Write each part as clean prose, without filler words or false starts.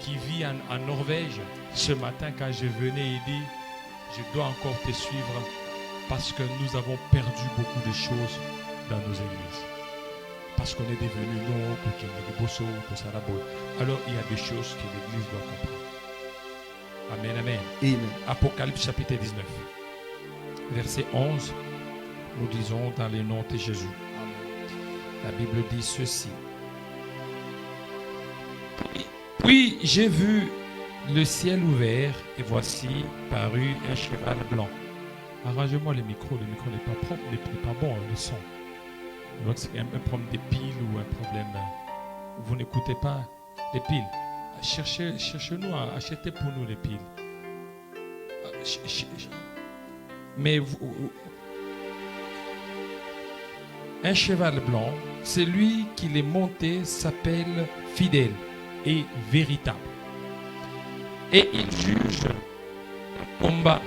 qui vit en Norvège, ce matin quand je venais, il dit, je dois encore te suivre parce que nous avons perdu beaucoup de choses dans nos églises. Parce qu'on est devenu non, alors il y a des choses que l'église doit comprendre. Amen, amen. Amen. Apocalypse chapitre 19, verset 11, nous disons dans le nom de Jésus. La Bible dit ceci. Puis j'ai vu le ciel ouvert et voici parut un cheval blanc. Arrangez-moi le micro n'est pas propre, n'est pas bon, le son. Donc c'est un problème des piles ou un problème. Vous n'écoutez pas les piles. Cherchez-nous à acheter pour nous les piles. Mais un cheval blanc, celui qui l'est monté s'appelle fidèle et véritable. Et il juge le combat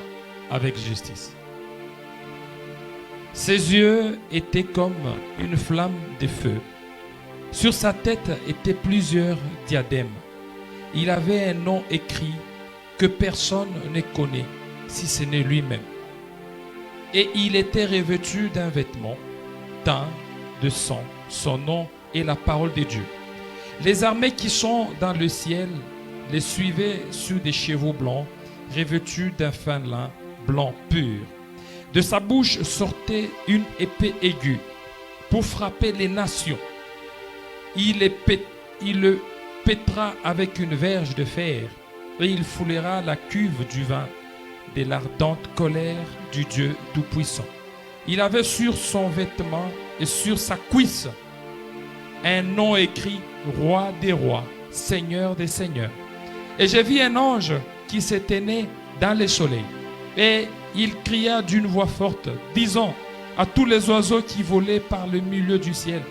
avec justice. Ses yeux étaient comme une flamme de feu. Sur sa tête étaient plusieurs diadèmes. Il avait un nom écrit que personne ne connaît, si ce n'est lui-même. Et il était revêtu d'un vêtement teint de sang. Son nom est la parole de Dieu. Les armées qui sont dans le ciel les suivaient sur des chevaux blancs, revêtus d'un fin lin blanc pur. De sa bouche sortait une épée aiguë pour frapper les nations. Il le pètera avec une verge de fer et il foulera la cuve du vin de l'ardente colère du Dieu Tout-Puissant. Il avait sur son vêtement et sur sa cuisse un nom écrit Roi des rois, Seigneur des seigneurs. Et j'ai vu un ange qui se tenait dans le soleil. Et il cria d'une voix forte, disant à tous les oiseaux qui volaient par le milieu du ciel,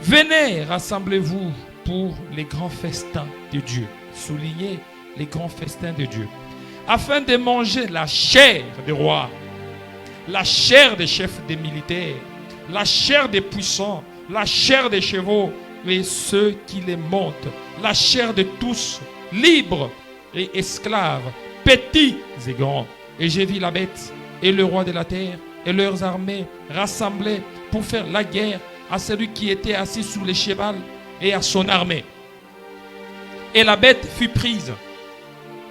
venez, rassemblez-vous pour les grands festins de Dieu. Soulignez les grands festins de Dieu. Afin de manger la chair des rois, la chair des chefs des militaires, la chair des puissants, la chair des chevaux et ceux qui les montent, la chair de tous, libres et esclaves, petits et grands. Et j'ai vu la bête et le roi de la terre et leurs armées rassemblées pour faire la guerre à celui qui était assis sur le cheval et à son armée. Et la bête fut prise,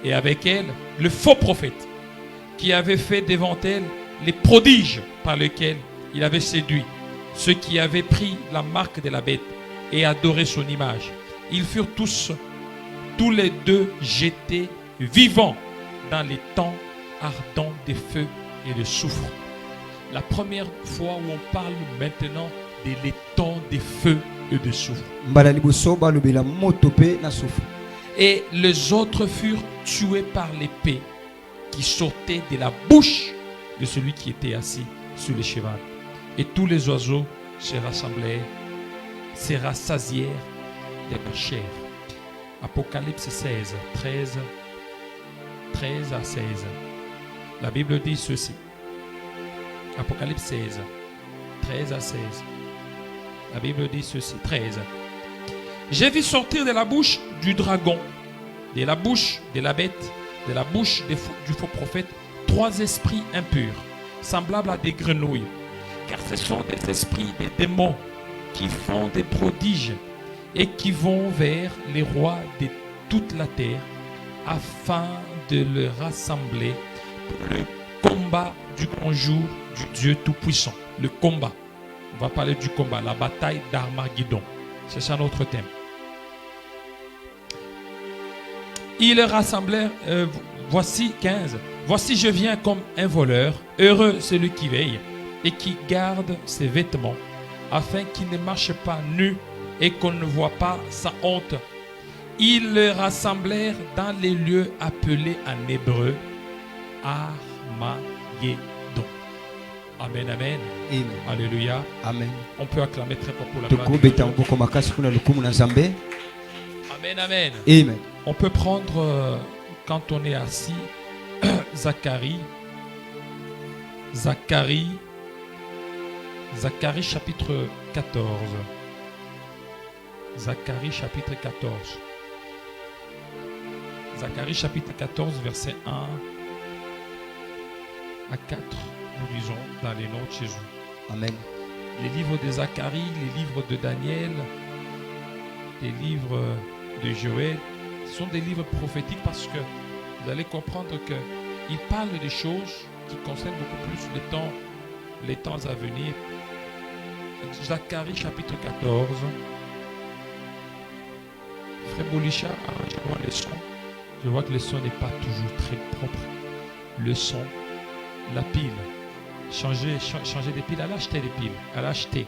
et avec elle le faux prophète qui avait fait devant elle les prodiges par lesquels il avait séduit ceux qui avaient pris la marque de la bête et adoré son image. Ils furent tous les deux jetés vivants dans les temps ardents de feu et de soufre. La première fois où on parle maintenant des temps de feu et de soufre. Et les autres furent tués par l'épée qui sortait de la bouche de celui qui était assis sur le cheval. Et tous les oiseaux se rassemblèrent, se rassasièrent de leur chair. Apocalypse 16, 13 à 16. La Bible dit ceci. Apocalypse 16, 13 à 16. La Bible dit ceci, 13. J'ai vu sortir de la bouche du dragon, de la bouche de la bête, de la bouche du faux prophète, 3 esprits impurs, semblables à des grenouilles. Car ce sont des esprits, des démons, qui font des prodiges et qui vont vers les rois de toute la terre, afin de les rassembler pour le combat du grand jour du Dieu Tout-Puissant. Le combat. On va parler du combat, la bataille d'Armageddon. C'est ça notre thème. Ils les rassemblèrent, voici 15. Voici je viens comme un voleur, heureux celui qui veille et qui garde ses vêtements, afin qu'il ne marche pas nu et qu'on ne voit pas sa honte. Ils les rassemblèrent dans les lieux appelés en hébreu Armageddon. Amen, amen. Amen. Alléluia. Amen. On peut acclamer très fort pour la gloire de Dieu. Amen, amen. Amen. On peut prendre, quand on est assis, Zacharie chapitre 14. Zacharie chapitre 14. Zacharie chapitre 14, verset 1 à 4. Nous lisons dans les notes chez vous. Amen. Les livres de Zacharie, les livres de Daniel, les livres de Joël sont des livres prophétiques parce que vous allez comprendre qu'ils parlent des choses qui concernent beaucoup plus les temps à venir. Zacharie chapitre 14. Frère Bolisha, arrangez-moi le son. Je vois que le son n'est pas toujours très propre. Le son, la pile. Changer des piles. Elle a acheté des piles. Elle a acheté.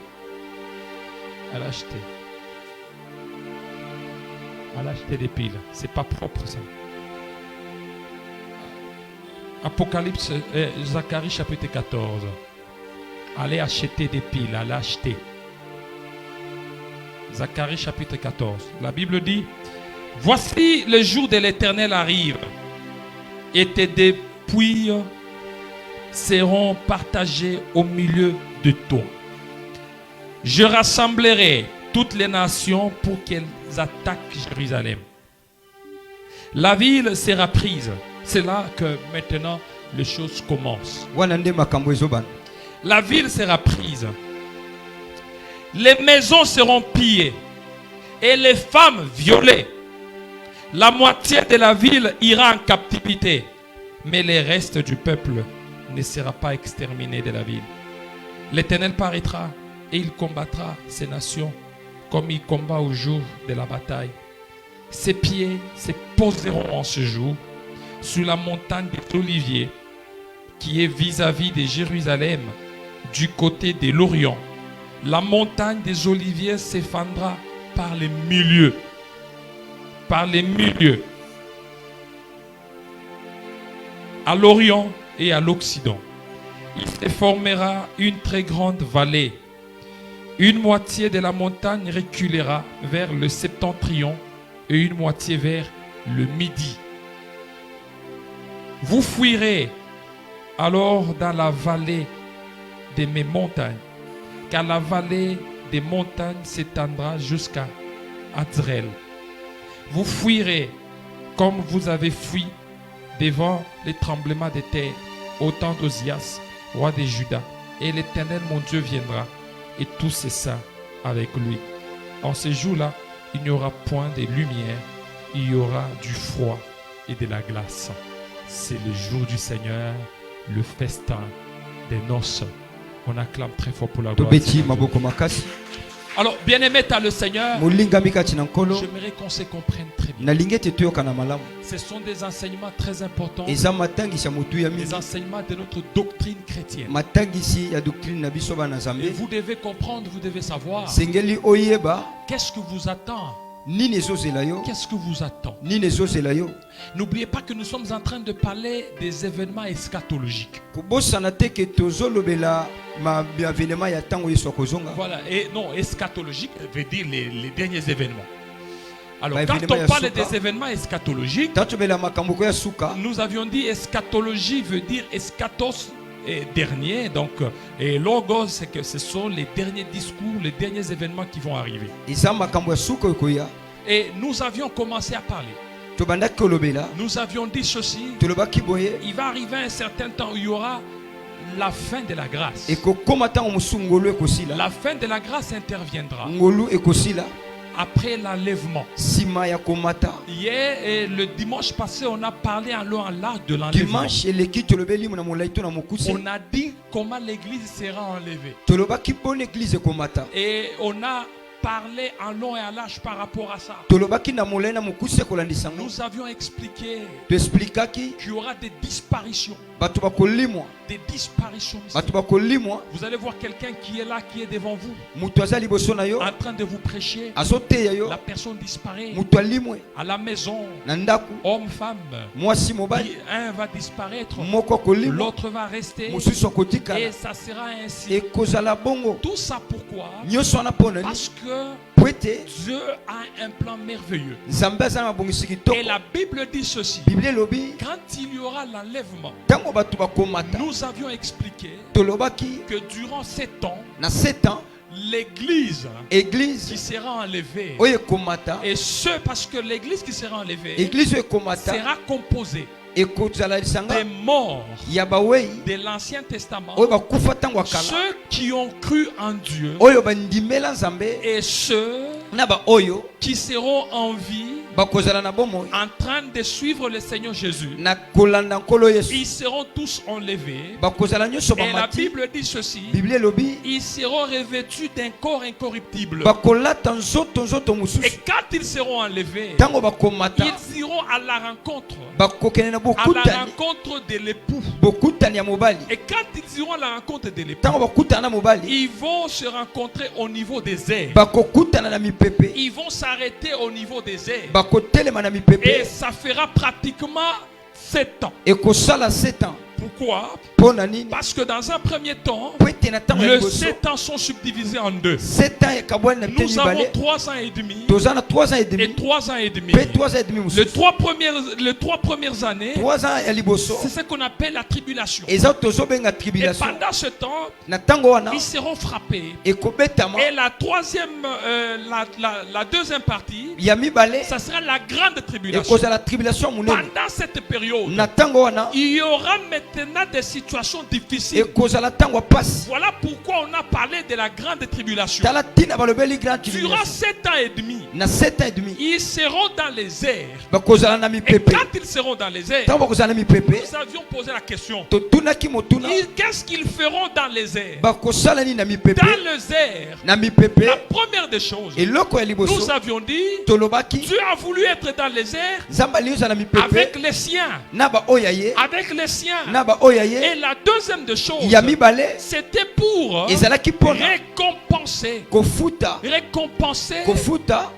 Des piles. C'est pas propre ça. Apocalypse, Zacharie chapitre 14. Allez acheter des piles. Elle a acheté. Zacharie chapitre 14. La Bible dit: voici le jour de l'Éternel arrive, et tes dépouilles seront partagées au milieu de toi. Je rassemblerai toutes les nations pour qu'elles attaquent Jérusalem. La ville sera prise. C'est là que maintenant les choses commencent. La ville sera prise. Les maisons seront pillées et les femmes violées. La moitié de la ville ira en captivité, mais le reste du peuple ne sera pas exterminé de la ville. L'Éternel paraîtra et il combattra ces nations comme il combat au jour de la bataille. Ses pieds se poseront en ce jour sur la montagne des Oliviers qui est vis-à-vis de Jérusalem du côté de l'Orient. La montagne des Oliviers s'effondrera par les milieux. Par les milieux. À l'Orient et à l'Occident. Il se formera une très grande vallée. Une moitié de la montagne reculera vers le septentrion et une moitié vers le midi. Vous fuirez alors dans la vallée de mes montagnes, car la vallée des montagnes s'étendra jusqu'à Azraël. Vous fuirez comme vous avez fui devant les tremblements de terre au temps d'Osias, roi de Juda. Et l'Éternel mon Dieu viendra et tous ses saints avec lui. En ce jour-là, il n'y aura point de lumière, il y aura du froid et de la glace. C'est le jour du Seigneur, le festin des noces. On acclame très fort pour la gloire. Alors, bien-aimé, tu as le Seigneur. J'aimerais qu'on se comprenne très bien. Ce sont des enseignements très importants. Des enseignements de notre doctrine chrétienne. Et vous devez comprendre, vous devez savoir. Qu'est-ce que vous attend? Qu'est-ce que vous attend? N'oubliez pas que nous sommes en train de parler des événements eschatologiques. Voilà, et non, eschatologique veut dire les derniers événements. Alors, quand on parle des événements eschatologiques, nous avions dit eschatologie veut dire eschatos et dernier, donc, et logos, c'est que ce sont les derniers discours, les derniers événements qui vont arriver. Et nous avions commencé à parler. Nous avions dit ceci. Il va arriver un certain temps où il y aura la fin de la grâce. La fin de la grâce interviendra après l'enlèvement. Hier et le dimanche passé, on a parlé en long en large de l'enlèvement. On a dit comment l'église sera enlevée. Et on a parlé en long et en large par rapport à ça. Nous avions expliqué qu'il y aura des disparitions. Des disparitions. Vous allez voir quelqu'un qui est là, qui est devant vous, en train de vous prêcher. La personne disparaît. À la maison, homme, femme, un va disparaître, l'autre va rester, et ça sera ainsi. Tout ça pourquoi? Parce que Dieu a un plan merveilleux. Et la Bible dit ceci. Quand il y aura l'enlèvement, nous avions expliqué que durant 7 ans, l'église qui église sera enlevée. oyo ekomata Et ce, parce que l'église qui sera enlevée église oyo ekomata sera composée ekozala lisanga des morts ya bawei de l'Ancien Testament, oyo bakufa ntango ya kala ceux qui ont cru en Dieu oyo bandimela nzambe et ceux na baoyo qui seront en vie bakozala na bomoi en train de suivre le Seigneur Jésus. na kolanda nkolo yesu Ils seront tous enlevés. bakozala nyonso Et la bamati Bible dit ceci: biblia elobi ils seront revêtus d'un corps incorruptible. bakolata nzoto Et mosusu quand ils seront enlevés, ntango bakomata ils iront à la rencontre, bakokende na à la bokutani rencontre de l'époux. bokutani ya mobali Et quand ils iront à la rencontre de l'époux, ntango bakutana na mobali ils vont se rencontrer au niveau des airs. bakokutana na mipepe Ils vont s'arrêter au niveau des airs. bakotelema na Et mipepe ça fera pratiquement 7 ans. ekosala 7 ans Pourquoi? mpo na nini Parce que dans un premier temps, po ete na ntango ya les liboso 7 ans sont subdivisés en 2. 7 ans ekabwani na te Nous avons mibale 3 ans et demi toza na 3 ans et et demi 3 ans et demi. mpe 3 ans et demi Les mosusu 3 premières années, 3 ans ya liboso c'est ce qu'on appelle la tribulation. eza tozobenga Et tribulation pendant ce temps, na ntango wana ils seront frappés. ekobetama Et la troisième, la deuxième partie, ya mibale ça sera la grande tribulation. ekozala tribulation monene Pendant cette période, na ntango wana il y aura maintenant des situations difficiles. ekozala ntango ya pasi Voilà pourquoi on a parlé de la grande tribulation. tala ntina balobeli grand Durant tribulation 7 ans et demi, na 7 ans et demi ils seront dans les airs. bakozala na Et mipepe quand ils seront dans les airs, ntango bakozala na mipepe nous avions posé la question: totunaki motuna qu'est-ce qu'ils feront dans les airs? bakosala nini na mipepe Dans les airs, na mipepe la première des choses, eloko ya liboso nous avions dit, tolobaki Dieu a voulu être dans les airs nzambe alingi na mipepe avec les siens. na baoyo ya ye Avec les siens. na baoyo ya Et ye la deuxième des choses, ya mibale c'était pour ezalaki mpona récompenser. kofuta Récompenser kofuta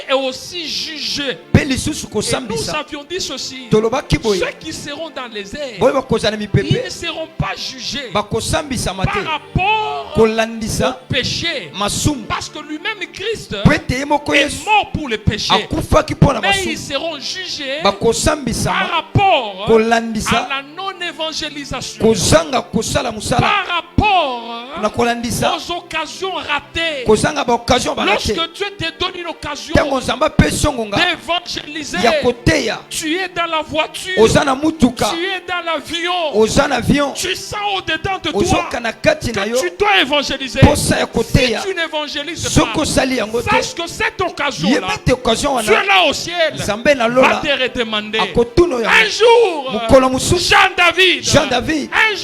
et aussi juger. mpe lisusu Et nous kosambisa avions dit ceci: tolobaki boye ceux qui seront dans les airs, boye bakozala na ils mipepe ne seront pas jugés bakosambisama par te rapport kolandisa au péché. masumu Parce que lui-même, Christ, po ete ye moko est yesu mort pour le péché. akufaki mpo na Mais ils masumu seront jugés bakosambisama par rapport à kolandisa la non-évangélisation. kozanga kosala mosala Par rapport na kolandisa aux occasions ratées. kozanga baoccasion barate Lorsque Dieu te donne une occasion ntango nzambe apesi yo ngonga d'évangéliser, ya koteya tu es dans la voiture, oza na mutuka tu es dans l'avion, oza na avion tu sens au-dedans de toi ozoka na kati na que yo tu dois évangéliser. posa ya Si koteya tu n'évangélises soki pas, osali yango te sache que cette occasion-là, yeba ete occasion Dieu wana là au ciel nzambe na va lola te redemander. akotuna oyo Un jour, mokolo mosusu Jean David un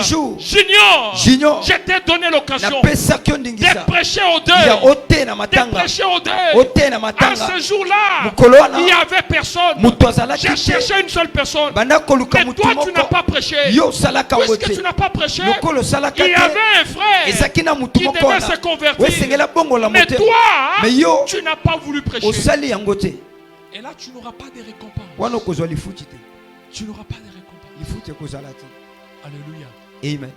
jour, Junior, je t'ai donné l'occasion napesaki yo de ndingisa prêcher au ya deuil. ote na De matanga prêcher au deuil. ote na À matanga ce jour-là, mokolo wana il n'y avait personne. moto azalaki J'ai te cherché une seule personne. banda koluka Mais motu toi, tu n'as moko pas prêché. yo osalaka yango Puisque tu te n'as pas prêché, lokolo osalaka il y te avait un frère ezalaki na motu qui moko devait wana se convertir. wesengela bongola Mais motema toi, mais yo tu n'as pas voulu prêcher. osali yango te Et là, tu n'auras pas de récompense. wana okozwa lifuti te Tu n'auras pas de récompense. lifuti ekozala te Alléluia. amen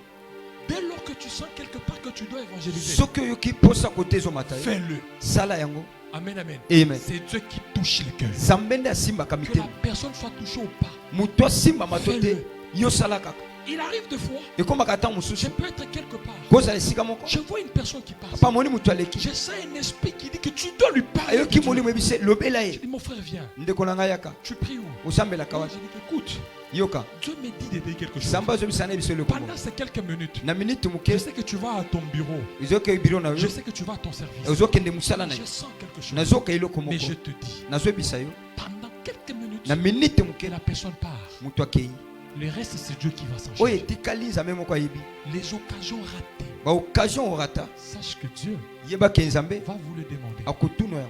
Dès lors que tu sens quelque part que tu dois évangéliser, soki oyoki posa kotezomata yo fais-le. sala yango Amen, amen. amen C'est Dieu qui touche le cœur. nzambe nde asimbaka Que la mitema personne soit touchée ou pas. moto asimbama to te yo sala kaka Il arrive des fois, ekomaka ntan je mosusu peux être quelque part. kozala esika moko Je vois une personne qui passe. apa moni moto aleki Je sens un esprit qui dit que tu dois lui parler. ayoki molimo ebise lobela Je ye dis, mon frère, viens. ndeko na ngai yaka Tu pries où? osambelaka Je wapi dis, écoute, yoka Dieu me dit de dire quelque chose. nzambe azobisa na ye biso eloko moko Pendant ces quelques minutes, na minute je moke sais que tu vas à ton bureau. ezoyoka biro na Je yo sais que tu vas à ton service. ozokende mosala na Je yo sens quelque chose. nazoka eloko Mais moko je te dis, nazobisa yo pendant quelques minutes, na minute moke que la personne part. moto akei Le reste, c'est Dieu qui va s'en oyo charger. etikali nzambe moko ayebi Les occasions ratées, baoccasion orata sache que Dieu yebaki nzambe va vous le demander. akotuna yango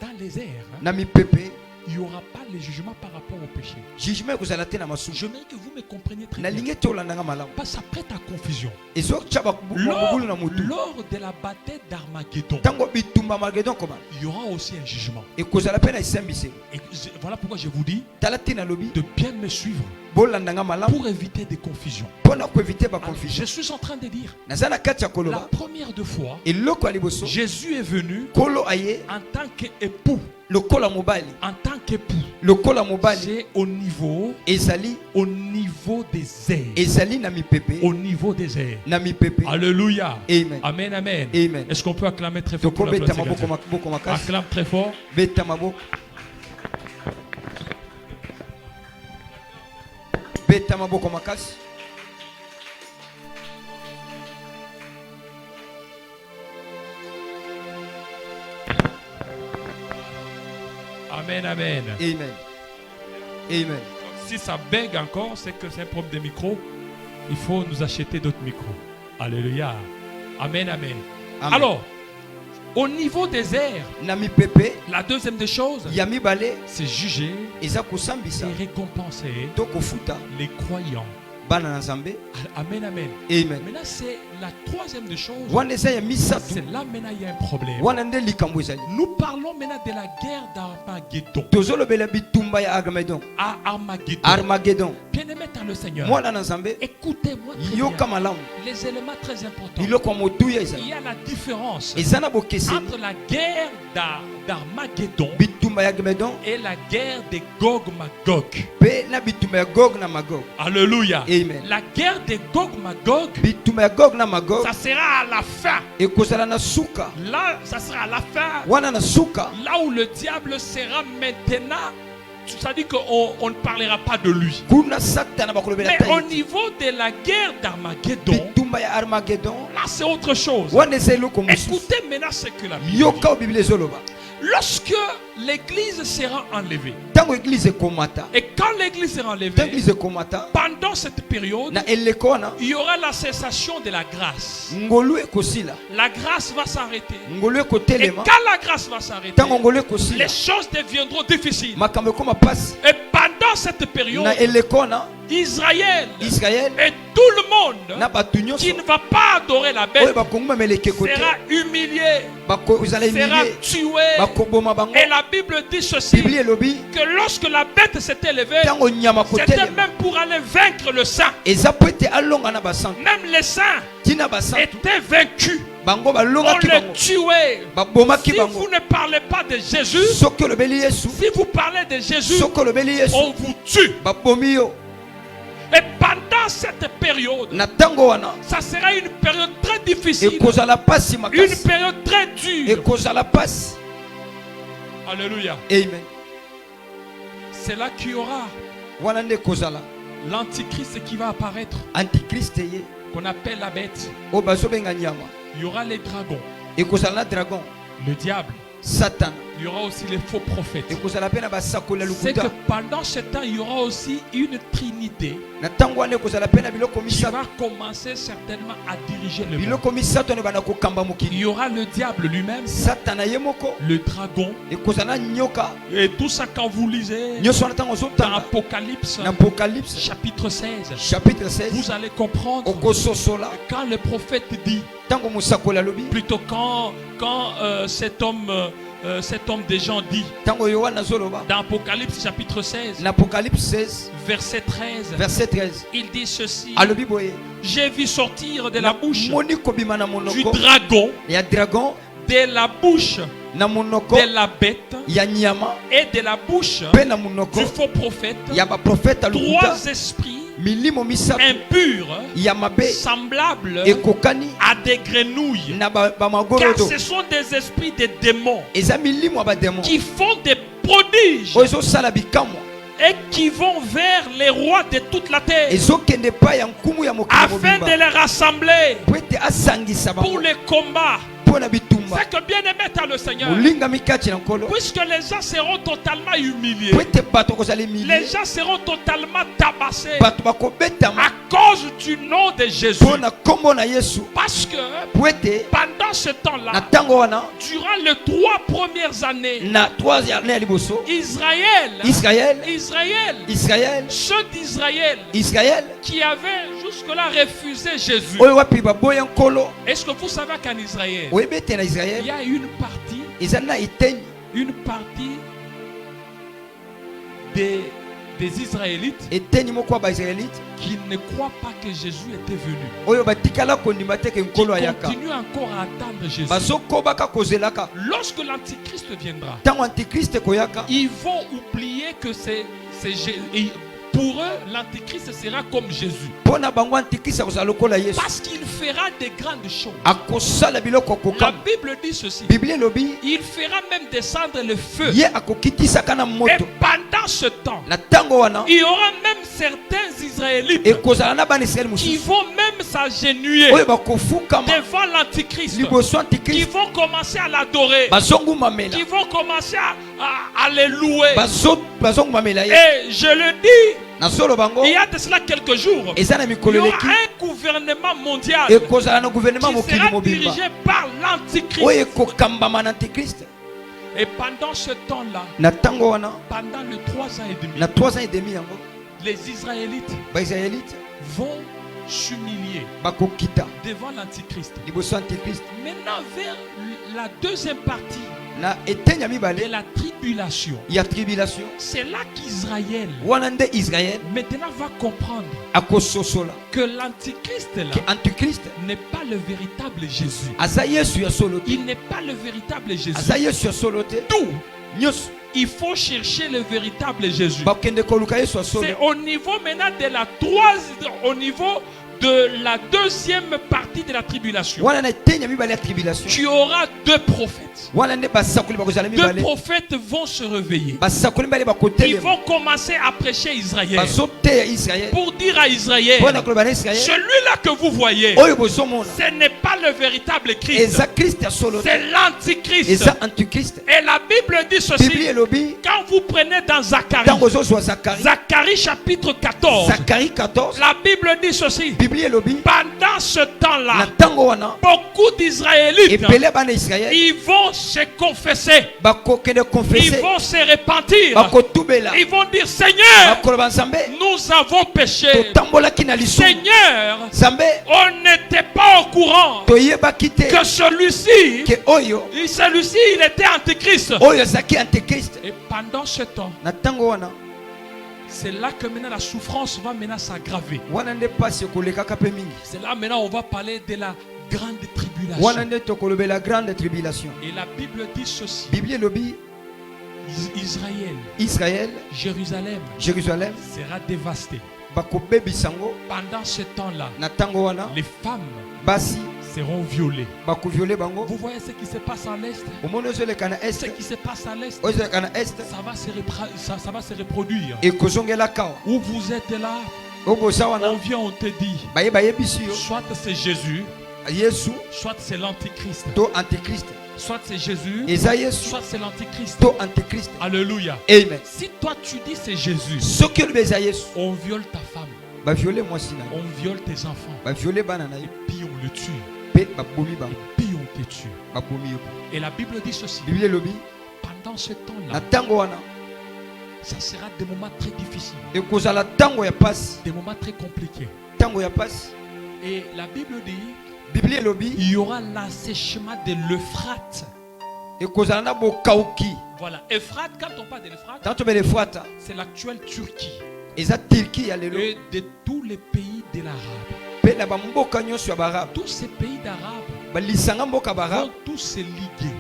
Dans les airs, hein, na mipepe il n'y aura pas les jugements par rapport au péché. jugement ekozala te na masumu J'aimerais que vous me compreniez très bien. nalingi ete olandanga malamu Parce qu'après ta confusion, ezotya mabulu na motu lors de la bataille d'Armageddon, ntango bitumba magedon koma il y aura aussi un jugement. ekozala mpe na esambiselo Et voilà pourquoi je vous dis tala te nalobi de bien me suivre bolandanga malamu pour éviter des confusions. mpo na koevite Alors, baconfusion je suis en train de dire, naza na kati ya la koloba première de fois, eloko ya liboso Jésus est venu kolo aye en tant qu'époux, lokola mobali en tant qu'époux. lokola mobali c'est au niveau ezali des airs. ezali na mipepe Au niveau des airs. na mipepe. Alléluia. Amen. Amen, amen. Amen. Est-ce qu'on peut acclamer très fort pour la Tokobeta gloire de maboko Dieu? maboko makasi. Acclame très fort. Beta maboko. Beta maboko makasi. Amen, amen. Amen. Amen. Si ça bègue encore, c'est que c'est un problème de micro. Il faut nous acheter d'autres micros. Alléluia. Amen, amen. Amen. Alors, au niveau des airs, Na mipepe la deuxième des choses, ya mibale c'est juger eza kosambisa et récompenser to kofuta les croyants. bana na Nzambe. Amen, amen. Amen. Maintenant, c'est la troisième des choses. Wana eza ya misatu. C'est là maintenant il y a un problème. Wana nde likambo ezali. Nous parlons maintenant de la guerre d'Armageddon. Tozolobela bitumba ya Armageddon. Armageddon. Armageddon. Bien-aimé dans le Seigneur, Mwana na Nzambe écoutez-moi très yoka bien. malamu. Les éléments très importants. Biloko ya motuya Il ezali. y a la différence Eza na bokeseni entre la guerre d'Armageddon bitumba ya Armageddon et la guerre de Gog-Magog. pe na bitumba ya Gog na Magog. Alléluia. Amen. La guerre de Gog-Magog, Bitumba ya Gog na Magog ça sera à la fin. ekozala na suka. Là, ça sera à la fin. Wana na suka Là où le diable sera maintenant, ça dit qu'on ne parlera pas de lui. kuna satana bakolobela Mais au tayi. niveau de la guerre d'Armageddon, Bitumba ya Armageddon là c'est autre chose. wana eza eloko mosusu. Écoutez maintenant ce que la Bible dit. Yoka o Bible ezoloba. Lorsque l'église sera enlevée, Tango église ekomata. et quand l'église sera Tango enlevée, église ekomata pendant cette période, na eleko wana il y aura la cessation de la grâce. ngolu ekosila. La grâce va s'arrêter. Ngolu Et ekotelema. quand la grâce va s'arrêter, Tango ngolu les ekosila. choses deviendront difficiles. Makambo ekoma pasi. Et pendant cette période, Na eleko wana Israël Israël et tout le monde na batu nyonso qui ne va pas adorer la oyo bête bakonguma meleke kote sera humilié, bakozala sera emilie tué. bakoboma bango. Et la Bible dit ceci, Bibli elobi que lorsque la bête s'est élevée, tango nyama c'était kotelema même pour aller vaincre le sang. eza po ete alonga na basantu Même les saints tina basantu étaient vaincus. bango On balongaki les bango tuait. babomaki Si bango. vous ne parlez pas de Jésus, Soki olobeli Yesu si vous parlez de Jésus, soki olobeli Yesu on vous tue. babomi yo. Et pendant cette période, Na tango wana ça sera une période très difficile, ekozala pasi une makasi période très dure. ekozala pasi. Alléluia. Amen. C'est là qu'il y aura Wana nde ekozala l'antichrist qui va apparaître, antichrist ye qu'on appelle la bête. oyo bazobenga nyama. Il y aura les dragons, Ekozala na dragon le diable. Satan. Il y aura aussi les faux prophètes. Ekozala pe na basakoli ya C'est que lokuta. pendant ce temps, il y aura aussi une trinité Na tango wana ekozala pe na biloko qui misato. va commencer certainement à diriger le monde. Biloko misato ne bana kokamba Il mokili. y aura le diable lui-même, Satana ye moko le dragon, ekozala nyoka. et tout ça quand vous lisez Nyonso wana tango dans ozotanga Apocalypse na Apocalypse chapitre 16, chapitre 16 vous allez comprendre okososola quand le prophète dit, tango mosakoli alobi plutôt quand cet homme des gens dit, tango Yohana azoloba dans Apocalypse chapitre 16, na Apocalypse 16 verset 13, verset 13 il dit ceci: alobi boye j'ai vu sortir de la bouche moni kobima na du monoko dragon, ya dragon de la bouche na monoko de la bête ya nyama et de la bouche pe na monoko du faux prophète, ya baprofeta lokuta trois esprits milimo misato impurs, ya mabe semblables ekokani à des grenouilles, na car bamagorodo. ce sont des esprits de démons Eza milimo ya bademo qui font des prodiges oyo ezosala bikamwa et qui vont vers les rois de toute la terre ezokende epai ya nkumu ya mokili afin de mobimba les rassembler po ete asangisa pour bango les combats. mpo na bitumba. C'est que bien aimé dans le Seigneur, molingami kati na nkolo puisque les gens seront totalement humiliés, po ete bato kozala emilie les gens seront totalement tabassés bato bakobetama à cause du nom de Jésus. mpo na nkombo na Yesu Parce que po ete pendant ce na temps-là, ntango wana durant les 3 premières années, na 3 année ya liboso Israël, ceux d'Israël Israël qui avaient jusque-là refusé Jésus. oyo wapi baboya nkolo Est-ce que vous savez qu'en Israël, oyebi ete na il y Israël a une partie eza na eteni des des Israélites eteni moko ba Israélite qui ne croient pas que Jésus était venu. oyo batikala kondima te ke Qui nkolo ayaka continuent encore à attendre Jésus. bazokobaka kozelaka Lorsque l'Antichrist viendra, ntango antikriste koyaka ils vont oublier que c'est Jésus. Pour eux, l'Antichrist sera comme Jésus. mpona bango antikriste akozala lokola yesu Parce qu'il fera des grandes choses. akosala biloko La kokama Bible dit ceci. biblia elobi Il fera même descendre le feu. ye akokitisaka na Et moto pendant ce temps, na ntango wana il y aura même certains Israélites ekozala na bana israeli qui mosusu vont même s'agenouiller oyo bakofukama devant l'Antichrist, liboso qui antikriste vont commencer à l'adorer, bazongumamela qui vont commencer à les louer. bazongumamela ye Et je le dis, na solo bango il y a de cela quelques jours, eza na il y mikolo aura eleki un gouvernement mondial ekozala na gouvernement qui mokili sera mobimba dirigé par oyo l'Antichrist. ekokambama na antikriste Et pendant ce temps-là, na ntango wana pendant les 3 ans et demi, na 3 ans et demi yango les Israélites baisraélite vont s'humilier bakokita devant l'Antichrist. liboso antikriste Maintenant, vers la deuxième partie na eteni ya de mibale la tribulation, ya tribulation c'est là qu'Israël wana nde israel maintenant va comprendre akososola que l'Antichrist là ke antikriste n'est pas le véritable Jésus. aza yesu ya solo te Il n'est pas le véritable Jésus. aza yesu ya solo te Tout, nyonso il faut chercher le véritable Jésus. bakende koluka yesu ya solo C'est au niveau maintenant de la troisième, au niveau de la deuxième partie de la tribulation. wana na eteni ya mibale ya tribulation Tu auras 2 prophètes. wana nde basakoli bakozala 2 mibale prophètes vont se réveiller. basakoli mibale Ils bakotelema vont commencer à prêcher Israël. bazoteya israel Pour dire à Israël, mpona koloba na israel celui-là que vous voyez, oyo bozomona ce n'est pas le véritable Christ. eza kriste ya solo te C'est l'Antichrist. eza antikriste Et la Bible dit biblia ceci. elobi Quand vous prenez dans Zacharie, ntango ozozwa zakari Zacharie chapitre 14, zakari 14 la Bible dit ceci. biblia elobi Pendant ce na temps-là, ntango wana beaucoup d'Israélites, ebele bana israel ils vont se confesser. bakokende Ils konfese vont se repentir. bakotubela Ils vont dire, Seigneur, bakoloba nzambe nous avons péché. totambolaki na lisumu Seigneur, nzambe on n'était pas au courant toyebaki te que celui-ci, ke oyo il était antichrist. oyo azalaki antikriste Et pendant ce temps, na ntango wana c'est là que maintenant la souffrance va maintenant s'aggraver. wana nde pasi ekolekaka mpe mingi C'est là maintenant on va parler de la grande wana tribulation. nde tokolobela grande tribulation Et la Bible dit ceci. biblia elobi Israël, israel Jérusalem jérusalem sera dévasté. bakobebisa yango Pendant ce temps-là, na ntango wana les femmes basi seront violées. bakoviole bango Vous voyez ce qui se passe en Est? omoni ozoleka na Ce este qui se passe à l'Est, oyo ezoleka na este ça va se reproduire. ekozongelaka awa Où vous êtes là, oyo boza wana on vient, on te dit, bayebisi yo soit c'est Jésus, yesu soit c'est l'Antichrist. to antikriste Soit c'est Jésus, eza yesu soit c'est l'Antichrist. to antikriste Alléluia. amen Si toi tu dis c'est Jésus, soki olobi eza yesu on viole ta femme, baviole mwasi na yo on viole tes enfants, baviole bana na yo puis on le tue, mpe babomi bango puis on te tue. babomi yo Et la Bible dit ceci. biblia elobi Pendant ce na temps-là, ntango wana ça sera des moments très difficiles, ekozala ntango ya pasi des moments très compliqués. ntango ya pasi Et la Bible dit, biblia elobi il y aura l'assèchement de l'Euphrate. ekozala na bokauki Voilà, Euphrate, quand on parle de l'Euphrate, ntango tobela efrata c'est l'actuelle Turquie eza turki ya lelo et de tous les pays de l'Arabe. mpe na bamboka nyonso ya baarabe Tous ces pays d'Arabe balisanga mboka vont baarabe tous se liguer,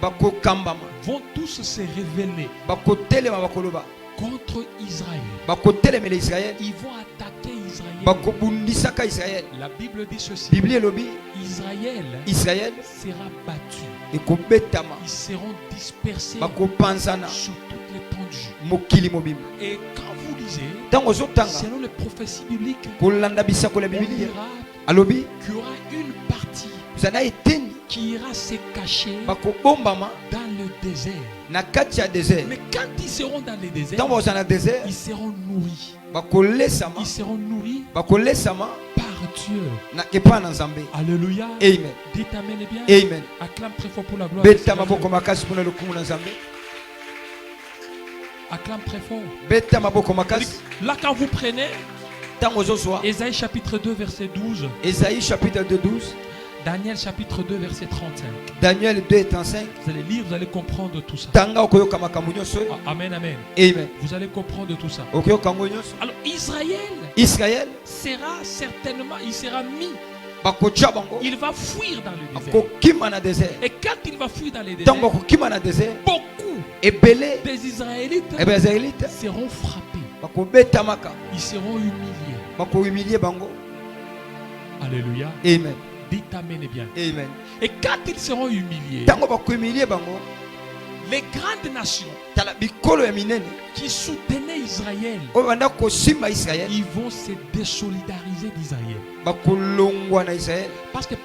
bakokambama vont tous se révéler bakotelema bakoloba contre Israël. bakotelemela israel Ils vont attaquer Israël. bakobundisaka israel La Bible dit ceci. biblia elobi Israël israel sera battu. ekobetama Ils seront dispersés bakopanzana sur toute l'étendue. mokili mobimba Et quand vous lisez, ntango ozotanga selon les prophéties bibliques, kolanda bisako ya on biblia dira alobi qu'il y aura une partie kozala eteni qui ira se cacher bakobombama dans le désert. na kati ya désert Mais quand ils seront dans le désert, ntango bazala na désert ils seront nourris. bakolesama Ils seront nourris bakolesama par Dieu. na epai na nzambe Alléluia. amen Dites amen et bien. amen Acclame très fort pour la gloire. de beta Seigneur. maboko makasi mpona lokumu na nzambe Acclame très fort. beta maboko makasi Là, quand vous prenez ntango ozozwa Ésaïe chapitre 2, verset 12, Ésaïe chapitre 2 12 Daniel chapitre 2 verset 35. Daniel 2 et 35. Vous allez lire, vous allez comprendre tout ça. Tanga okoyoka makambo nyonso. Amen, amen. Amen. Vous allez comprendre tout ça. Okoyoka ngo nyonso. Alors Israël Israël sera certainement, il sera mis, bakocha bango. il va fuir dans le désert. Kokima na désert. Et quand il va fuir dans le désert, Tango kokima na désert. beaucoup Ebele des Israélites Israélites seront frappés, bakobetamaka. ils seront humiliés. Bako humilier bango. Alléluia. Amen. Dites amen et bien. Amen. Et quand ils seront humiliés, Tango bako humilier bango. les grandes nations Tala bikolo ya minene. qui soutenaient Israël, Oyo banda kosimba Israël. ils vont se désolidariser d'Israël. Bakolongwa na Israël. Parce que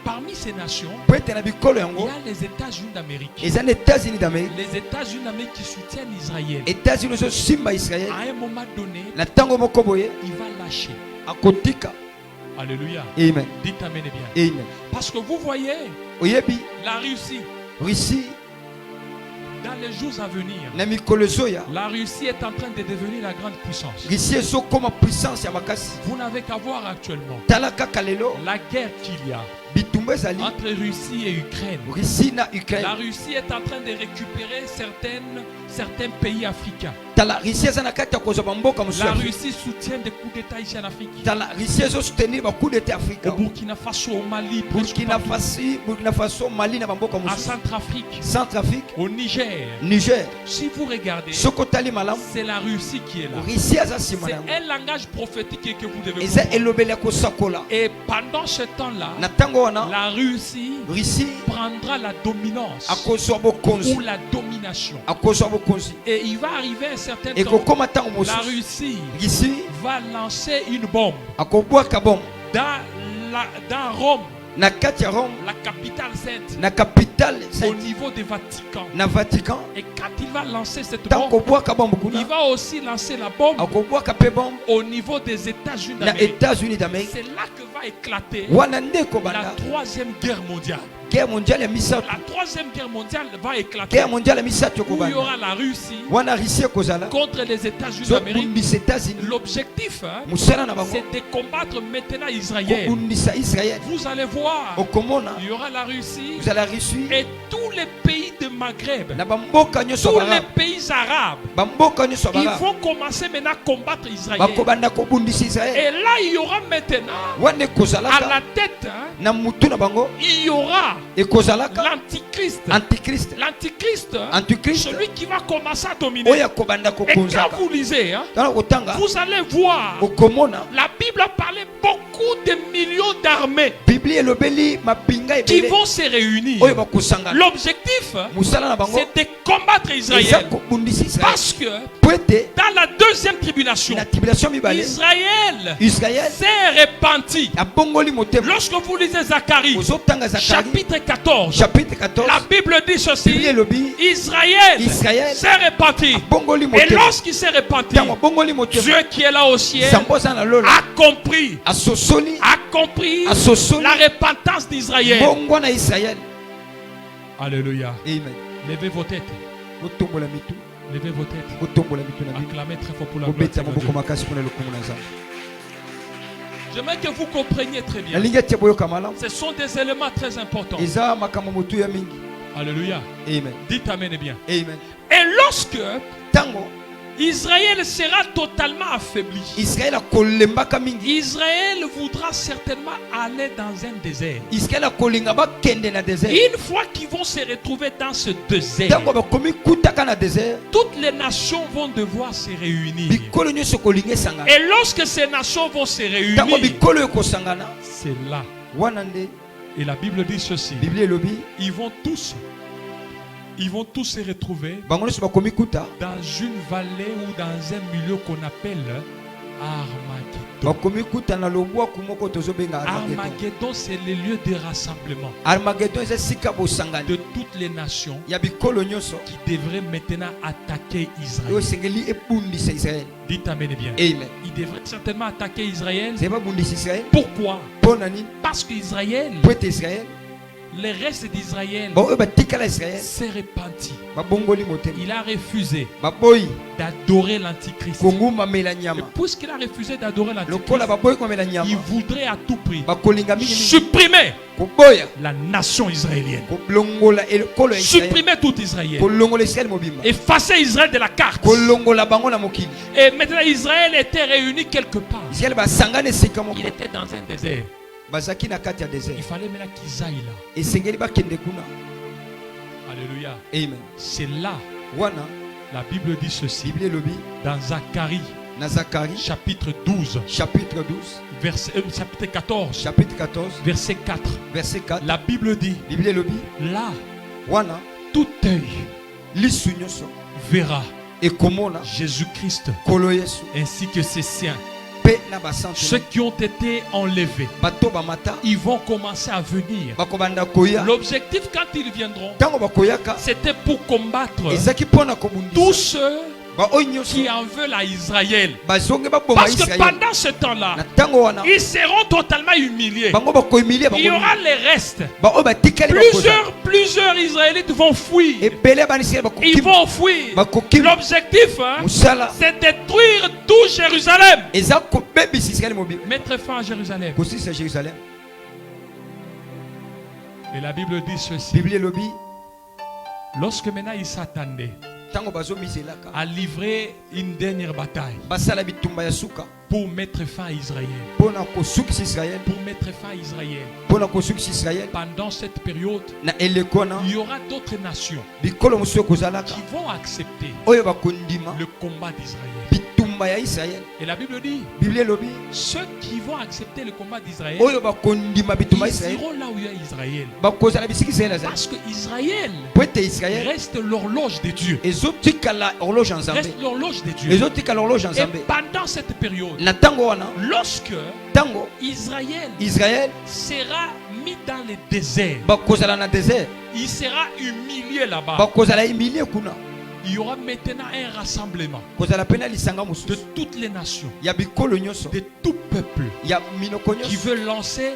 parmi ces nations, Pwete na bikolo il yango. y a les États-Unis d'Amérique. Eza na États-Unis d'Amérique. Les États-Unis d'Amérique qui soutiennent Israël. États-Unis zo simba Israël. À un moment donné, Na tango moko boye il va lâcher. akotika. Alléluia. Amen. Dites amen et bien. Amen. Parce que vous voyez, Oyebi la Russie, Russie dans les jours à venir, na mikolo zoya. la Russie est en train de devenir la grande puissance. Russie ezo koma puissance ya makasi. Vous n'avez qu'à voir actuellement Tala kaka lelo la guerre qu'il y a bitumba ezali. entre Russie et Ukraine. Russie na Ukraine. La Russie est en train de récupérer certains pays africains. Tala Russie eza na kati ya kozwa bamboka mosusu. La Russie soutient des coups d'État ici en Afrique. Tala Russie ezo soutenir ba coup d'état Afrique. Au Burkina Faso, au Mali, presque Burkina Faso, Mali na bamboka à mosusu. Centrafrique, Centrafrique, au Niger. Niger. Si vous regardez, Soko tali malamu. c'est la Russie qui est là. Russie eza C'est sima yango. un langage prophétique que vous devez Eza comprendre. elobeli ya kosakola. Et pendant ce temps-là, Na tango wana la Russie Russie prendra la dominance akozwa bokonzi. ou la domination. Akozwa bokonzi. Et il va arriver un certain temps, Ekokoma tango la mosusu. Russie Russie va lancer une bombe akobwaka bombe dans Rome, na kati ya Rome, la capitale sainte, na capitale au sainte, niveau du Vatican. na Vatican. Et quand il va lancer cette Tango bombe, kobwaka bombe il kuna va aussi lancer la bombe akobwaka pe bombe au niveau des États-Unis na d'Amérique. États-Unis d'Amérique. C'est là que va éclater Wana nde la kobanda troisième guerre mondiale. guerre mondiale ya misato. La troisième guerre mondiale va éclater. Guerre mondiale ya misato Où il y kobanda. aura la Russie Wana Russie kozala. contre les États-Unis Zo d'Amérique. bundisa États-Unis. L'objectif, Musala na bango. c'est de combattre maintenant Israël. Bundisa Israël. Vous allez voir, Okomona il y aura la Russie vous allez Russie et tous les pays de Maghreb, na bamboka nyoso tous les barabe. pays arabes. Bamboka nyoso Ils barabe. vont commencer maintenant à combattre Israël. Bakobanda kobundisa Israël. Et là, il y aura maintenant, Wana à kozalaka la tête, na mutu na bango il y aura ekozalaka l'antichrist. antichrist. L'antichrist, Antichrist celui qui va commencer à dominer. oya kobanda Et quand kokonzaka. vous lisez, Tala kotanga vous allez voir, okomona la Bible a parlé beaucoup de millions d'armées Biblia elobeli mapinga qui ebele vont se réunir. oyo bakosangana. L'objectif, Musala na bango c'est de combattre eza Israël. kobundisa Israël. Parce que Po ete dans la deuxième tribulation, na tribulation mibale Israël Israël s'est repenti. abongoli motema. Lorsque vous lisez Zacharie, Ozotanga Zacharie chapitre 14, chapitre 14 la Bible dit Biblia ceci, elobi Israël Israël s'est repenti. abongoli Et motema. lorsqu'il s'est repenti, Tango abongoli motema. Dieu qui est là au ciel Zambo aza na lola a compris asosoli la repentance d'Israël. bongo na Israël. Alléluia. Amen. Levez vos têtes. Botombola mitu, Levez vos têtes. botombola mitu na bino. Acclamez très fort pour la gloire de Bobeta Seigneur maboko Dieu. makasi mpona lokumu na Nzambe. J'aimerais que vous compreniez très bien. Nalingi ete boyoka malamu. Ce sont des éléments très importants. Eza makambo motu ya mingi. Alléluia. Amen. Dites amen et bien. Amen. Et lorsque Tango Israël sera totalement affaibli, Israël akolembaka mingi. Israël voudra certainement aller dans un désert. Israël akolinga bakende na désert. Une fois qu'ils vont se retrouver dans ce désert, Tango bakomi kutaka na désert. toutes les nations vont devoir se réunir. Bikolo nyonso kolinga esangana. Et lorsque ces nations vont se Tango réunir, bikolo ekosangana. c'est là. Wana nde Et la Bible dit ceci. Biblia elobi Ils vont tous se retrouver bango nyonso bakomi kuta. dans une vallée ou dans un milieu qu'on appelle Armageddon. Bakomi kuta na lobwaku moko tozobenga Armageddon. Armageddon, c'est le lieu de rassemblement Armageddon eza sika bosangani de toutes les nations ya bikolo nyonso qui devraient maintenant attaquer oyo Israël. esengeli ebundisa Israël. Dites amen et bien. Amen. Ils devraient certainement attaquer Israël. C'est pas bundisa Israël. Pourquoi? Pona nini? Parce qu'Israël Po ete Israël le reste d'Israël baoyo batikala Israël s'est repenti. babongoli motema Il a refusé baboyi d'adorer l'Antichrist. kongumamela Et nyama puisqu'il a refusé d'adorer lokola l'Antichrist, baboyi komela il nyama voudrait à tout prix bakolinga mingi mingi supprimer koboya la nation israélienne. kolongola ekolo ya Israël Supprimer tout Israël. kolongola Israël mobimba Effacer Israël de la carte. kolongola bango na mokili Et maintenant Israël était réuni quelque part. Israël basangana esika moko Il était dans un désert. bazaki na kati ya Il désert fallait maintenant qu'ils aillent là. esengeli bakende kuna. Alléluia. Amen. C'est là, Wana la Bible dit ceci, Bible elobi dans Zacharie, na Zacharie chapitre 12, chapitre 12 chapitre 14, chapitre 14 verset 4. verset 4 La Bible dit, Bible elobi là, wana tout œil lisu nyonso verra ekomona Jésus-Christ kolo Yesu ainsi que ses siens. pe na basantu Ceux qui ont été enlevés, bato bamata ils vont commencer à venir. bakobanda koya L'objectif quand ils viendront, tango bakoyaka c'était pour combattre ezaki mpona tous kobundisa ceux baoyo nyonso qui en veulent à Israël. bazonge baboma Parce que Israël pendant ce temps-là, na tango wana ils seront totalement humiliés. bango bakohumilie Il y aura les restes. baoyo batikali bakoza Plusieurs Israélites vont fuir. ebele bana Israël Ils vont fuir. bakokima L'objectif, hein, mosala c'est détruire tout Jérusalem. eza kobebisa Israël mobile Mettre fin à Jérusalem. kosisa Jérusalem. Et la Bible dit ceci. Bible elobi Lorsque maintenant ils s'attendaient tango bazomiselaka à livrer une dernière bataille basala bitumba ya suka pour mettre fin à Israël. mpona kosukisa Israël Pour mettre fin à Israël. mpona kosukisa Israël Pendant cette période, na eleko wana il y aura d'autres nations bikolo mosusu ekozalaka qui vont accepter oyo bakondima le combat d'Israël. bitumba ya Israël. Et la Bible dit, Bible elobi ceux qui vont accepter le combat d'Israël, oyo bakondima bitumba ya ils Israël iront là où il y a Israël. bakozala bisika Israël azali Parce que Israël po ete Israël reste l'horloge de Dieu. ezotikala horloge ya Nzambe Reste l'horloge de Dieu. ezotikala horloge ya Et Nzambe pendant cette période, na tango wana lorsque tango Israël sera mis dans le désert, bakozala na désert il sera humilié là-bas. bakozala humilie kuna Il y aura maintenant un rassemblement kozala pena lisanga de mosusu toutes les nations, ya bikolo nyonso de tout peuple ya minoko qui nyonso veut lancer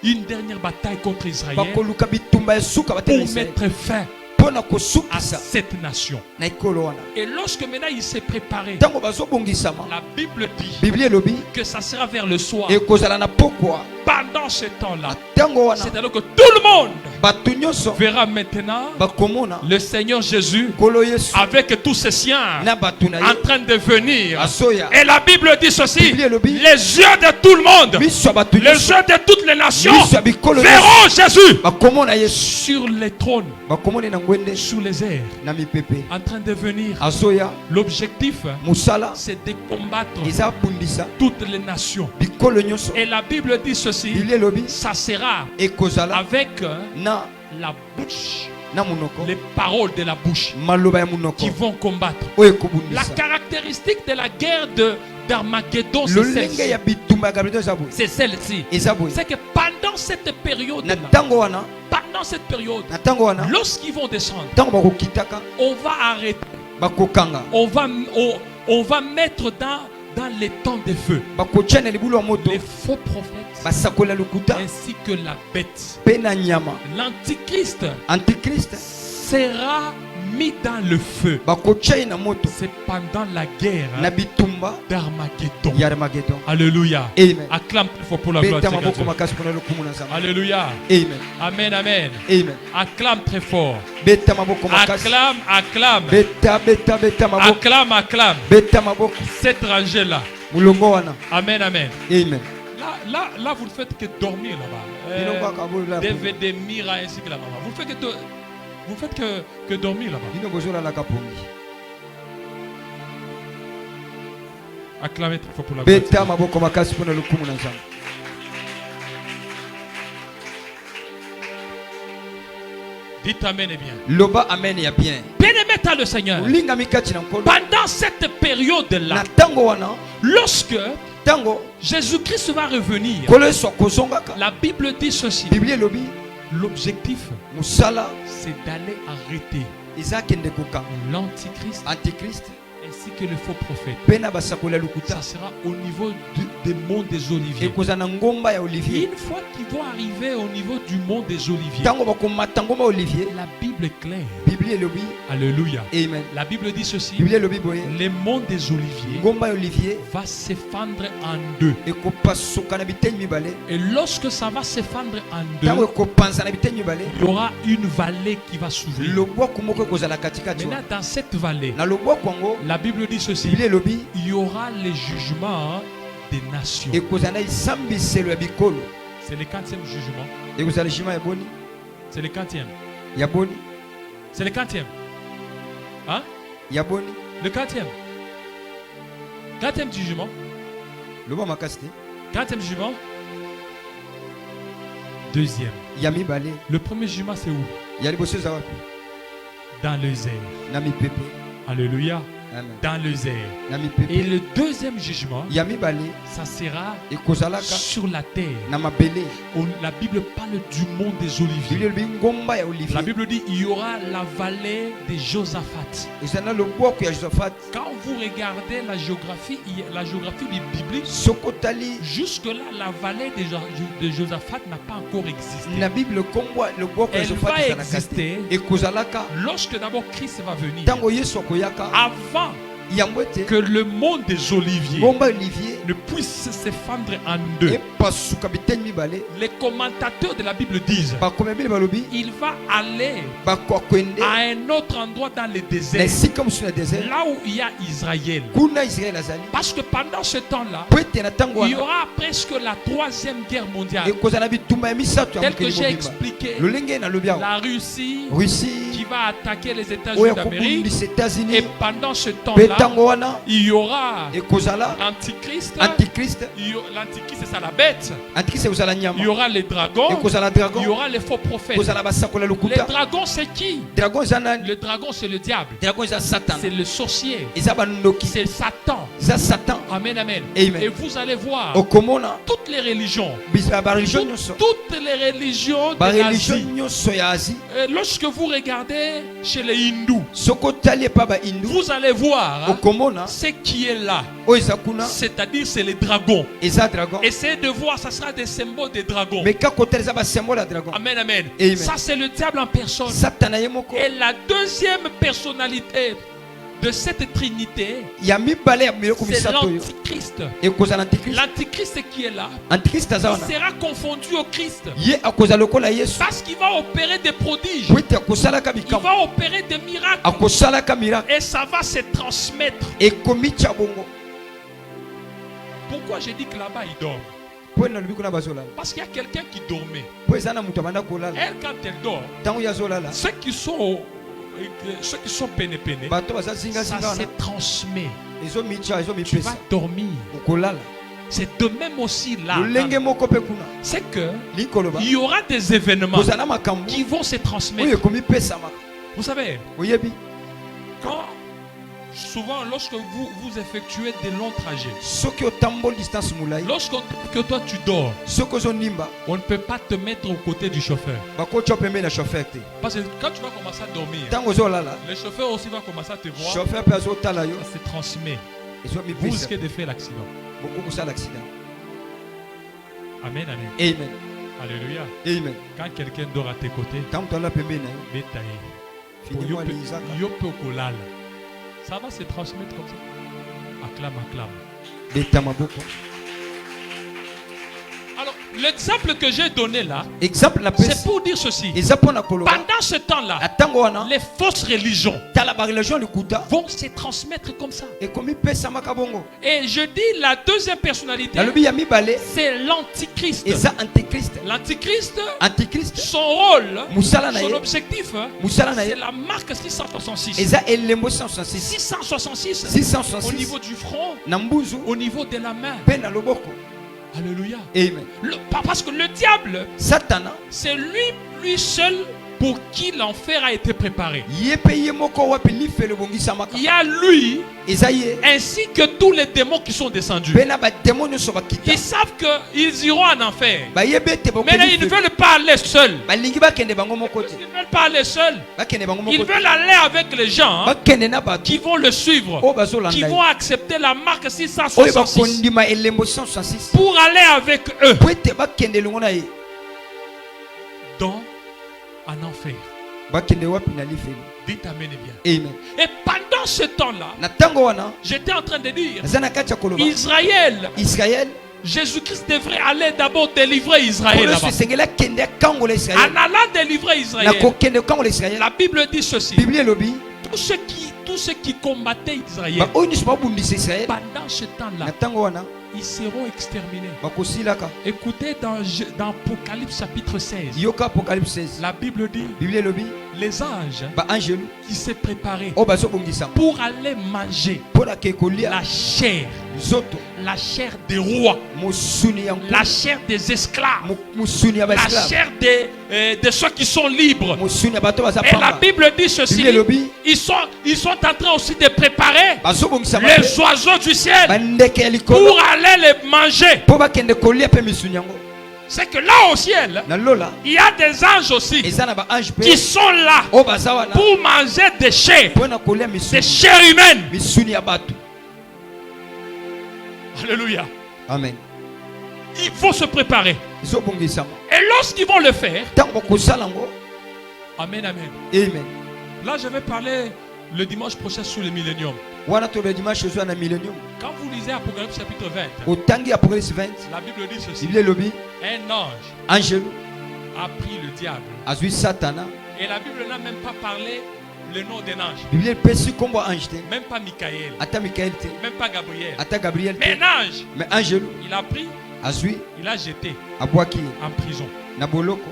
une dernière bataille contre Israël bakoluka bitumba ya suka pour batela Israël mettre fin mpona à kosukisa cette nation. na ekolo wana Et lorsque maintenant il s'est préparé, ntango bazobongisama la Bible dit Bible elobi que ça sera vers le soir. ekozala na pokwa Pendant ce temps-là, ntango wana c'est alors que tout le monde bato nyonso verra maintenant bakomona le Seigneur Jésus nkolo Yesu avec tous ses siens na bato na en ye train de venir. asoya Et la Bible dit ceci, Bible elobi les yeux de tout le monde, miso ya bato les nyonso yeux de toutes les nations miso ya bikolo nyonso verront Jésus bakomona Yesu sur les trônes, bakomona na ngwende sous les airs, na mipepe en train de venir. asoya L'objectif, mosala c'est de combattre eza bundisa toutes les nations. bikolo nyonso Et la Bible dit ceci, Bible elobi ça sera ekozala avec na la bouche, na munoko les paroles de la bouche maloba ya munoko qui vont combattre. oyo La ekobundisa caractéristique de la guerre d'Armageddon, c'est lolenge celle-ci. ya bitumba ya gabriel eza boye C'est celle-ci. eza boye C'est que pendant cette période, na ntango wana pendant cette période, na ntango wana lorsqu'ils vont descendre, ntango bakokitaka on va arrêter, bakokanga on va mettre dans les temps de feu bakotia na libulu ya moto les faux prophètes basakola lokuta ainsi que la bête. mpe na nyama L'antichrist antichrist sera mis dans le feu. bakotia ye na moto C'est pendant la guerre na bitumba d'Armageddon. ya Armageddon. Alléluia. Amen. Acclame très fort pour la gloire de beta maboko Dieu. makasi mpona lokumu na Nzambe. Alléluia. Amen. Amen, amen. Amen. Acclame très fort. beta maboko makasi Acclame, acclame. beta maboko Acclame, acclame. beta maboko Cette rangée-là. mulongo wana. Amen, amen. Amen. Là, vous ne faites que dormir Bino là-bas. kaka bola DVD, Mira ainsi que là-bas. Vous faites que dormir là-bas. bino bozolala kapongi Acclamez très fort pour la gloire. beta maboko makasi mpona lokumu na Nzambe. Dites amen et bien. Loba amen ya bien. Bien-aimé dans le Seigneur. Lingami kati na nkolo. Pendant cette période-là, Na tango wana lorsque tango Jésus-Christ va revenir, kolo Yesu akozongaka. la Bible dit ceci. Bible elobi L'objectif, mosala c'est d'aller arrêter eza kende kokanga l'Antichrist antichrist ainsi que les faux prophètes. pe na basakola lukuta Ça sera au niveau des monts des Oliviers. ekozala na ngomba ya Olivier. Une fois qu'ils vont arriver au niveau du mont des Oliviers, Tango bakomata ngomba ya Olivier, la Bible est claire. Biblia elobi Alléluia. amen. La Bible dit ceci. Biblia elobi boye Les monts des Oliviers ngomba ya Olivier va se fendre en deux. ekopasuka na biteni mibale. Et lorsque ça va se fendre en Tango deux, ekopanza na biteni mibale, il y aura une vallée qui va s'ouvrir. lobwaku moko ekozala katikati Maintenant, wana. dans cette vallée, Na lobwaku yango la Bible dit ceci. Biblia elobi Il y aura les jugements des nations. ekozala na esambiselo ya bikolo. C'est le 40e jugement. Ekozala jugement ya boni C'est le 40e. ya boni C'est le 40e. Hein? ya boni Le 40e. 40e jugement. loba makasi te 40e jugement. Deuxième. ya mibale Le premier jugement, c'est où? ya liboso eza wapi? Dans le zèle. Na mipepe. Alléluia. Amen. Dans le zèle. Na Et mipepe le deuxième jugement, ya mibale ça sera ekozalaka sur la terre. na mabele. La Bible parle du mont des Biblia Oliviers. elobi ngomba ya La Olivier Bible dit il y aura la vallée de Josaphat. eza na lobwaku ya Josaphat. Quand vous regardez la géographie biblique, Soko tali jusque-là, la vallée de Josaphat n'a pas encore existé. na Bible kombwa lobwaku ya Elle Josaphat va ezalaka exister te. Ekozalaka lorsque d'abord Christ va venir. tango Yesu akoyaka Avant yango ete que le monde des Oliviers ngomba ya Olivier ne puisse se fendre en deux. epasuka biteni mibale. Les commentateurs de la Bible disent Bakomi bile balobi il va aller bakokwende à un autre endroit dans le na désert, esika mosusu na désert là où il y a Israël. kuna Israel azali Parce que pendant ce temps-là, po ete na ntango il y wana aura presque la 3e guerre mondiale. ekozala na bitumba ya misato ya Tel que mokili j'ai mobimba. expliqué, lolenge nalobi awa la Russie Russie qui va attaquer les oyo États-Unis d'Amérique. akobundisa Et États-Unis pendant ce pe temps-là, ntango wana il y aura ekozala l'Antichrist. antichrist. L'Antichrist, c'est ça la bête. Antichrist ekozala Il y nyama, aura les dragons. ekozala Il dragon, y aura les faux prophètes. ekozala basakola Les lokuta. dragons, c'est qui? Dragon eza nani? Le dragon, c'est le diable. Dragon eza Satan, C'est le sorcier. eza bandoki, C'est Satan. eza Satan. Amen, amen. Amen. Et vous allez voir Okomona toutes les religions. bareligion nyonso, Toutes les religions de bareligion l'Asie. nyonso ya Asie. Lorsque vous regardez chez les hindous, Soko tali epa ba hindu vous allez voir hein, okomona ce qui est là. oyo eza kuna C'est-à-dire, c'est les dragons. eza dragon. Essayez de voir, ça sera des symboles des dragons. Mais ka kotala eza basymbole ya dragon. Amen, amen. Amen. Ça, c'est le diable en personne. Satan na ye moko Et la deuxième personnalité de cette trinité, ya mibale ya miloko c'est misato oyo l'antichrist. ekozala antichrist. L'antichrist qui est là, Antichrist aza il wana sera confondu au Christ. ye akozala lokola Yesu Parce qu'il va opérer des prodiges. po ete akosalaka Il bikambo, va opérer des miracles. akosalaka miracle Et ça va se transmettre. ekomitya bongo. Pourquoi j'ai dit que là-bas il dort? Po nalobi kuna bazolala Parce qu'il y a quelqu'un qui dormait. po eza na moto abanda kolala Elle, quand elle dort, ntango ye azolala ceux qui sont péné, bato baza ça zingazinga se wana transmet. ezomitya Tu vas ezomipesa dormir. okolala. C'est de même aussi là. lolenge moko mpe kuna C'est que likoloba il y aura des événements kozala makambo qui vont se oyo transmettre. ekomipesama. Vous savez, Oyebi quand souvent lorsque vous effectuez de longs trajets, soki otamboli distance molai, lorsque que toi tu dors, soki ozonimba on ne peut pas te mettre aux côtés du chauffeur. bakotya pembeni na chauffeur te. Parce que quand tu vas commencer à dormir, Ntango ozolala le chauffeur aussi va commencer à te voir. chauffeur mpe azotala yo Ça se transmet. Vous ezomipesa risquez de faire l'accident. boko kosala accident. Amen, amen. Amen. Alléluia. Amen. Quand quelqu'un dort à tes côtés, Ntango toala pembeni na yo bétail. finimo alizaka Ça va se transmettre comme ça. Acclame, acclame. beta maboko. Alors, l'exemple que j'ai donné là, Exemple na c'est pesi pour dire ceci. eza mpona koloba Pendant ce temps-là, atango wana les fausses religions tala bareligion likuta vont se transmettre comme ça. ekomipesamaka bongo. Et je dis la deuxième personnalité, nalobi ya mibale c'est l'antichrist. eza antichrist. L'antichrist, Antichrist son rôle, musala na son ye objectif, musala na c'est ye la marque 666. eza elembo 166 666 au 666 niveau du front, na mbuzu au niveau de la main. mpe na loboko. Alléluia. Amen. Parce que le diable, Satana c'est lui seul pour qui l'enfer a été préparé. Ye pe ye moko wapi lifelo bongisamaka. Il y a lui, Eza ye. ainsi que tous les démons qui sont descendus. Pe na ba démon nyonso bakita. Ils savent qu'ils iront en enfer. Ba ye bete Mais là, ils ne veulent pas aller seuls. Ba lingi bakende bango moko te. Ils ne veulent pas aller seuls. Bakende bango moko Ils te. veulent aller avec les gens Bakende na ba qui vont le suivre, o bazolanda. qui vont accepter la marque Oyo 666 bakondima elembo 166. pour aller avec eux Pwete bakende longo na ye. dans un enfer. Bakende wapi na lifelo. Dites amen et bien. Amen. Et pendant ce temps-là, Na tango wana j'étais en train de dire, zana kacha koloba. Israël, Israël Jésus-Christ devrait aller d'abord délivrer Israël Kolo là-bas. se sengela kende kangola Israël. En allant délivrer Na Israël, ko kende kangola Israël. la Bible dit ceci. Bible lobi Tous ceux qui combattaient Israël, ba oyo nyonso babundisa Israël. pendant ce temps-là, Na tango wana ils seront exterminés. bakosilaka. Écoutez dans Apocalypse chapitre 16, Yoka Apocalypse 16. la Bible dit, Bible lobi les anges ba angelu qui s'est préparé o bazobongisa pour aller manger pona ke kolia la chair des rois, musuni ya la chair des esclaves, musuni ya la esclave chair de ceux qui sont libres. musuni ya bato baza Et la pamba Bible dit ceci, Bible lobi ils sont en train aussi de préparer bazobongisa les oiseaux du ciel bandeke ya pour likolo aller les manger. po bakende kolia pe misuni yango C'est que là au ciel, na lola il y a des anges aussi eza na ba ange qui pe sont là o baza wana pour manger des chairs, pona kolia des misuni chairs humaines. misuni ya bato. Alléluia. Amen. Il faut se préparer. Zobongisa Et lorsqu'ils vont le faire, tango kosala ngo amen, amen. amen. Là, je vais parler le dimanche prochain sur le millénium. Wana to le dimanche zo na millennium Quand vous lisez Apocalypse chapitre 20, otangi Apocalypse 20 la Bible dit ceci. Bible lobi Un ange angelu a pris le diable. azui satana. Et la Bible n'a même pas parlé le nom d'un ange. Bible pesi kombo ange te Même pas Michael. ata Michael te Même pas Gabriel. ata Gabriel Mais te un ange, mais angelu il a pris, azui il a jeté abwaki en prison. na boloko.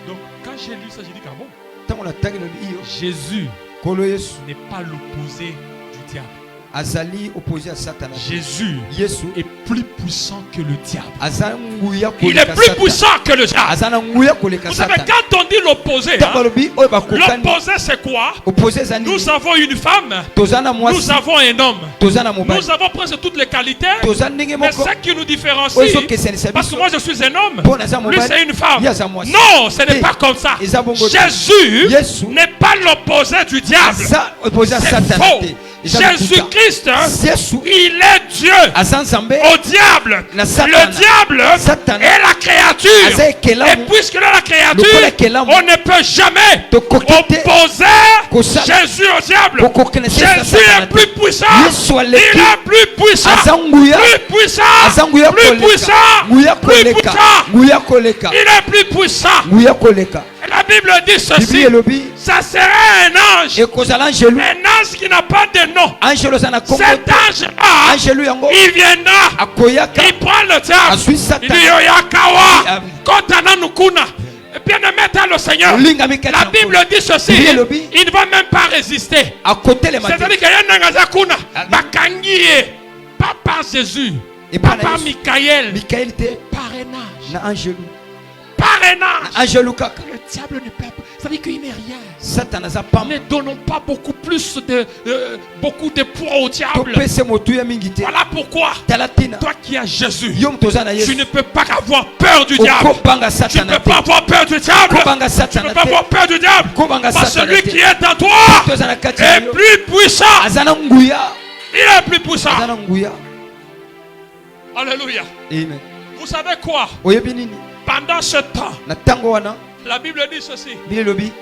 Donc, quand j'ai lu ça, j'ai dit, ah bon, Tango na tangi lobi iyo Jésus kolo Yesu n'est pas l'opposé du diable. azali opposé à Satan. Jésus Yesu est plus puissant que le diable. azali nguya Il est koleka plus Satan. puissant que le diable. Azana nguya koleka Vous savez, Satan. quand on dit l'opposé, Tango hein, lobi oyo bakokani l'opposé c'est quoi? opposé zani Nous avons une femme, tozana nous mwasi avons un homme, tozana mobali nous avons presque toutes les qualités, tozana ndenge mais moko ce qui nous différencie, oyo kesenisa parce que biso moi je suis un homme, Bon, naza lui mobali, c'est une femme. yaza mwasi. Non, ce n'est Eh, pas comme ça. eza bongo te. Jésus Yesu n'est pas l'opposé du diable. aza opposé à C'est Satan faux. te. Eza lokuta. Jésus-Christ, Yesu il est Dieu aza nzambe au diable. Na Satan. Le diable Satan. est la créature. Aza ekelamu. Et puisqu'il est la créature, Lokola ekelamu. on ne peut jamais Tokoki te. opposer Kosala. Jésus au diable. Kokokene te Jésus Satan est te. plus puissant. Yesu Il aleki. est plus puissant. Aza nguya. Plus puissant. aza nguya Plus koleka puissant. nguya Plus koleka puissant. nguya koleka Il est plus puissant. nguya koleka. Et la Bible dit ceci. Bible elobi Ça serait un ange. ekozala angelu Un ange qui n'a pas de nom. angelu aza na kombo Cet te. ange-là, angelu yango il viendra. akoyaka Il prend le diable. azwi Il dit Satan Yoyakawa. Kotana nukuna. Bien-aimé dans le Seigneur. olingami kati La na Bible dit ceci. Bible elobi Il ne va même pas résister. akotelema te C'est-à-dire qu'il y a un ange kuna. Bakangiye. Pas par Jésus. Et Pas par par Yesu. Michael. Mikaeli te Parrainage. na angelu Parrainage. angelu kaka Le diable ne peut pas. C'est-à-dire qu'il n'est rien. Satan aza pamba Ne donnons pas beaucoup de poids au diable. topese motuya mingi te Voilà pourquoi. tala tina Toi qui as Jésus, yo moto oza na tu Yesu ne peux pas avoir peur du diable. okobanga Tu ne Satan peux te pas avoir peur du diable. okobanga Tu ne Satan peux pas te avoir peur du diable. okobanga Parce que Satan celui te qui est en toi toza na kati na est yo plus puissant. aza na nguya Il est plus puissant. aza na nguya. Alléluia. Amen. Vous savez quoi? Oyebi nini Pendant ce temps, na tango wana la Bible dit ceci. Bible elobi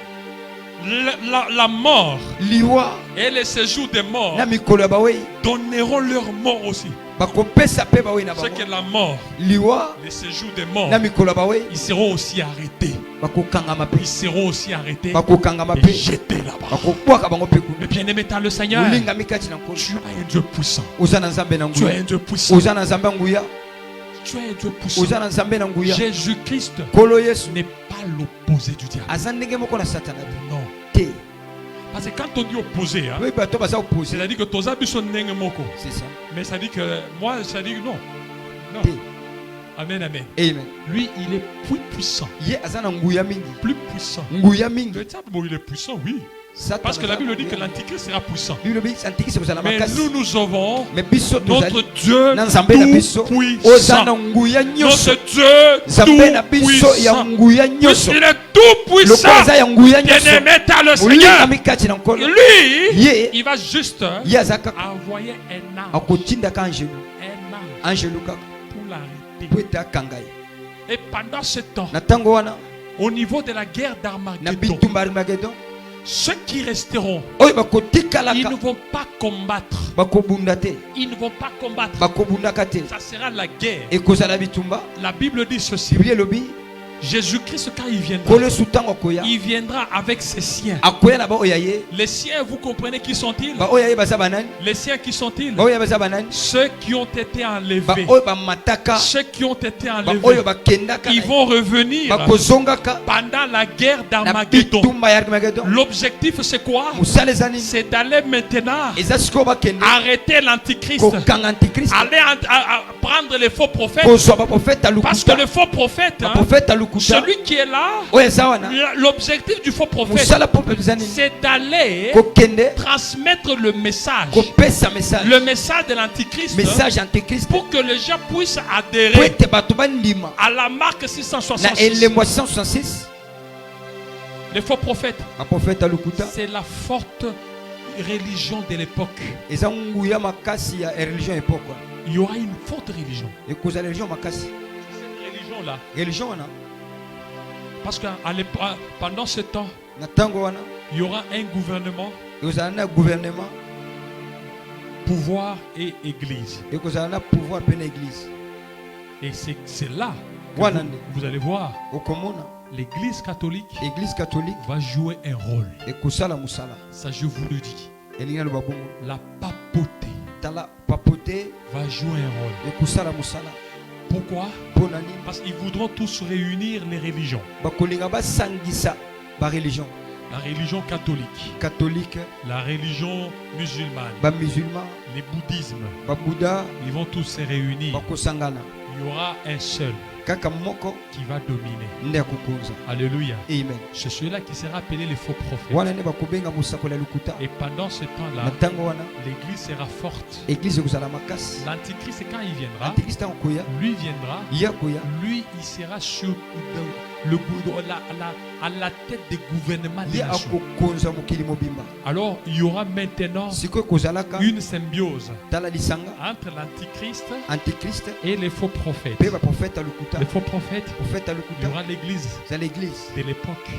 La mort liwa et les séjours des morts na mikolo ya bawei donneront leur mort aussi. bakopesa pe bawei na C'est bango que la mort, liwa les séjours des morts, na mikolo ya bawei ils seront aussi arrêtés. bakokangama pe Ils seront aussi arrêtés bakokangama et pe jetés là-bas. bakobwaka bango pe Mais kuna bien-aimé dans le Seigneur, olingami kati na nkolo tu as un Dieu puissant. oza na nzambe na Tu as nguya un Dieu puissant. oza na nzambe ya nguya Tu as un Dieu puissant. oza na nzambe na nguya Jésus-Christ nkolo Yesu n'est pas l'opposé du diable. aza ndenge moko na satana te Non. te Parce que quand on dit opposé, hein, oyo bato baza opposé c'est-à-dire que toza biso ndenge moko. c'est ça Mais ça dit que moi, ça dit que non. Non. te Amen, amen. Amen. Lui, il est plus puissant. Ye azana nguya mingi. Plus puissant. Nguya mingi. Le diable, bon, il est puissant, oui. Satan Parce que la Bible dit que azana l'antichrist sera puissant. Bible bi antikisi kozala Mais makasi. nous avons Mais biso notre tozali Dieu na nzambe na biso tout ozana puissant. nguya nyonso. Notre Dieu Nzambe na tout biso ya puissant. nguya nyonso. Il est tout puissant. Lokola eza ya nguya nyonso. Bien-aimé dans le Olinga Seigneur. mikati na nkolo. Lui, Ye il va juste ye azaka envoyer un ange. akotinda ka angelo. Un ange Angelo kaka pour l'arrêter. po ete akanga ye. Et pendant ce temps, Na ntango wana au niveau de la guerre na d'Armageddon, bitumba Armageddon ceux qui resteront, oyo ils bakotikalaka ne vont pas combattre. bakobunda te Ils ne vont pas combattre. bakobundaka te Ça sera la guerre. ekozala bitumba. La Bible dit ceci. Biblia elobi Jésus-Christ, quand il viendra, kolo esu ntango akoya il viendra avec ses siens. akoya na baoyo ya ye. Les siens, vous comprenez qui sont-ils? Baoyo ya ye baza banani? Les siens qui sont-ils? Baoyo ya baza banani? Ceux qui ont été enlevés. Baoyo bamataka, Ceux qui ont été baoyo enlevés. bakendaka, Ils vont revenir bakozongaka pendant la guerre na d'Armageddon. bitumba ya Armageddon. L'objectif, c'est quoi? Mosala eza nini? C'est d'aller maintenant Eza sikoyo bakende arrêter l'antichrist. kokanga antikrist, Aller à prendre les faux prophètes. kozwa baprofete Parce que alukuta, le faux prophète, hein, baprofete alukuta celui qui est là, oyo eza wana. l'objectif du faux prophète, Mosala prophète eza nini? c'est d'aller Kokende transmettre le message. kopesa message, Le message de l'antichrist, message antikrist pour que les gens puissent po adhérer ete bato bandima à la marque na 666. elembo 166. Les faux prophètes, Baprofete alukuta c'est la forte religion de l'époque. eza nguya makasi ya religion époque wana. Il y aura une forte religion. Ekozala religion makasi. Cette religion-là, Religion wana parce que pendant ce temps, na ntango wana il y aura un gouvernement, ekozala na gouvernement, pouvoir et église. ekozala na pouvoir mpe na église. Et c'est là que Wana vous allez voir, okomona l'église catholique église catholique va jouer un rôle. ekosala mosala. Ça, je vous le dis. Elingi aloba bongo La papauté tala papote va jouer un rôle. ekosala mosala. Pourquoi? Mpo na nini? Parce qu'ils voudront tous réunir les religions. Bakolinga basangisa bareligion La religion catholique, catholique, la religion musulmane, bamusulman, les bouddhismes, babouda ils vont tous se réunir. bakosangana. Il y aura un seul Kaka moko qui va dominer. nde akokonza. Alléluia. Amen. C'est celui-là qui sera appelé les faux prophètes. Wana nde bakobenga mosakoli ya lukuta. Et pendant ce Na temps-là, ntango wana l'église sera forte. église ekozala makasi. L'antichrist, quand il viendra, Antikrist ntango koya lui viendra, ya koya lui, il sera sur à la tête des gouvernements des ye nations. akokonza mokili mobimba. Alors, il y aura maintenant Sikoyo ekozalaka une symbiose tala lisanga entre l'antichrist antikrist et les faux prophètes. mpe baprofete ya lukuta. Les faux prophètes, Profete ya il y lukuta aura l'église eza l'église. de l'époque.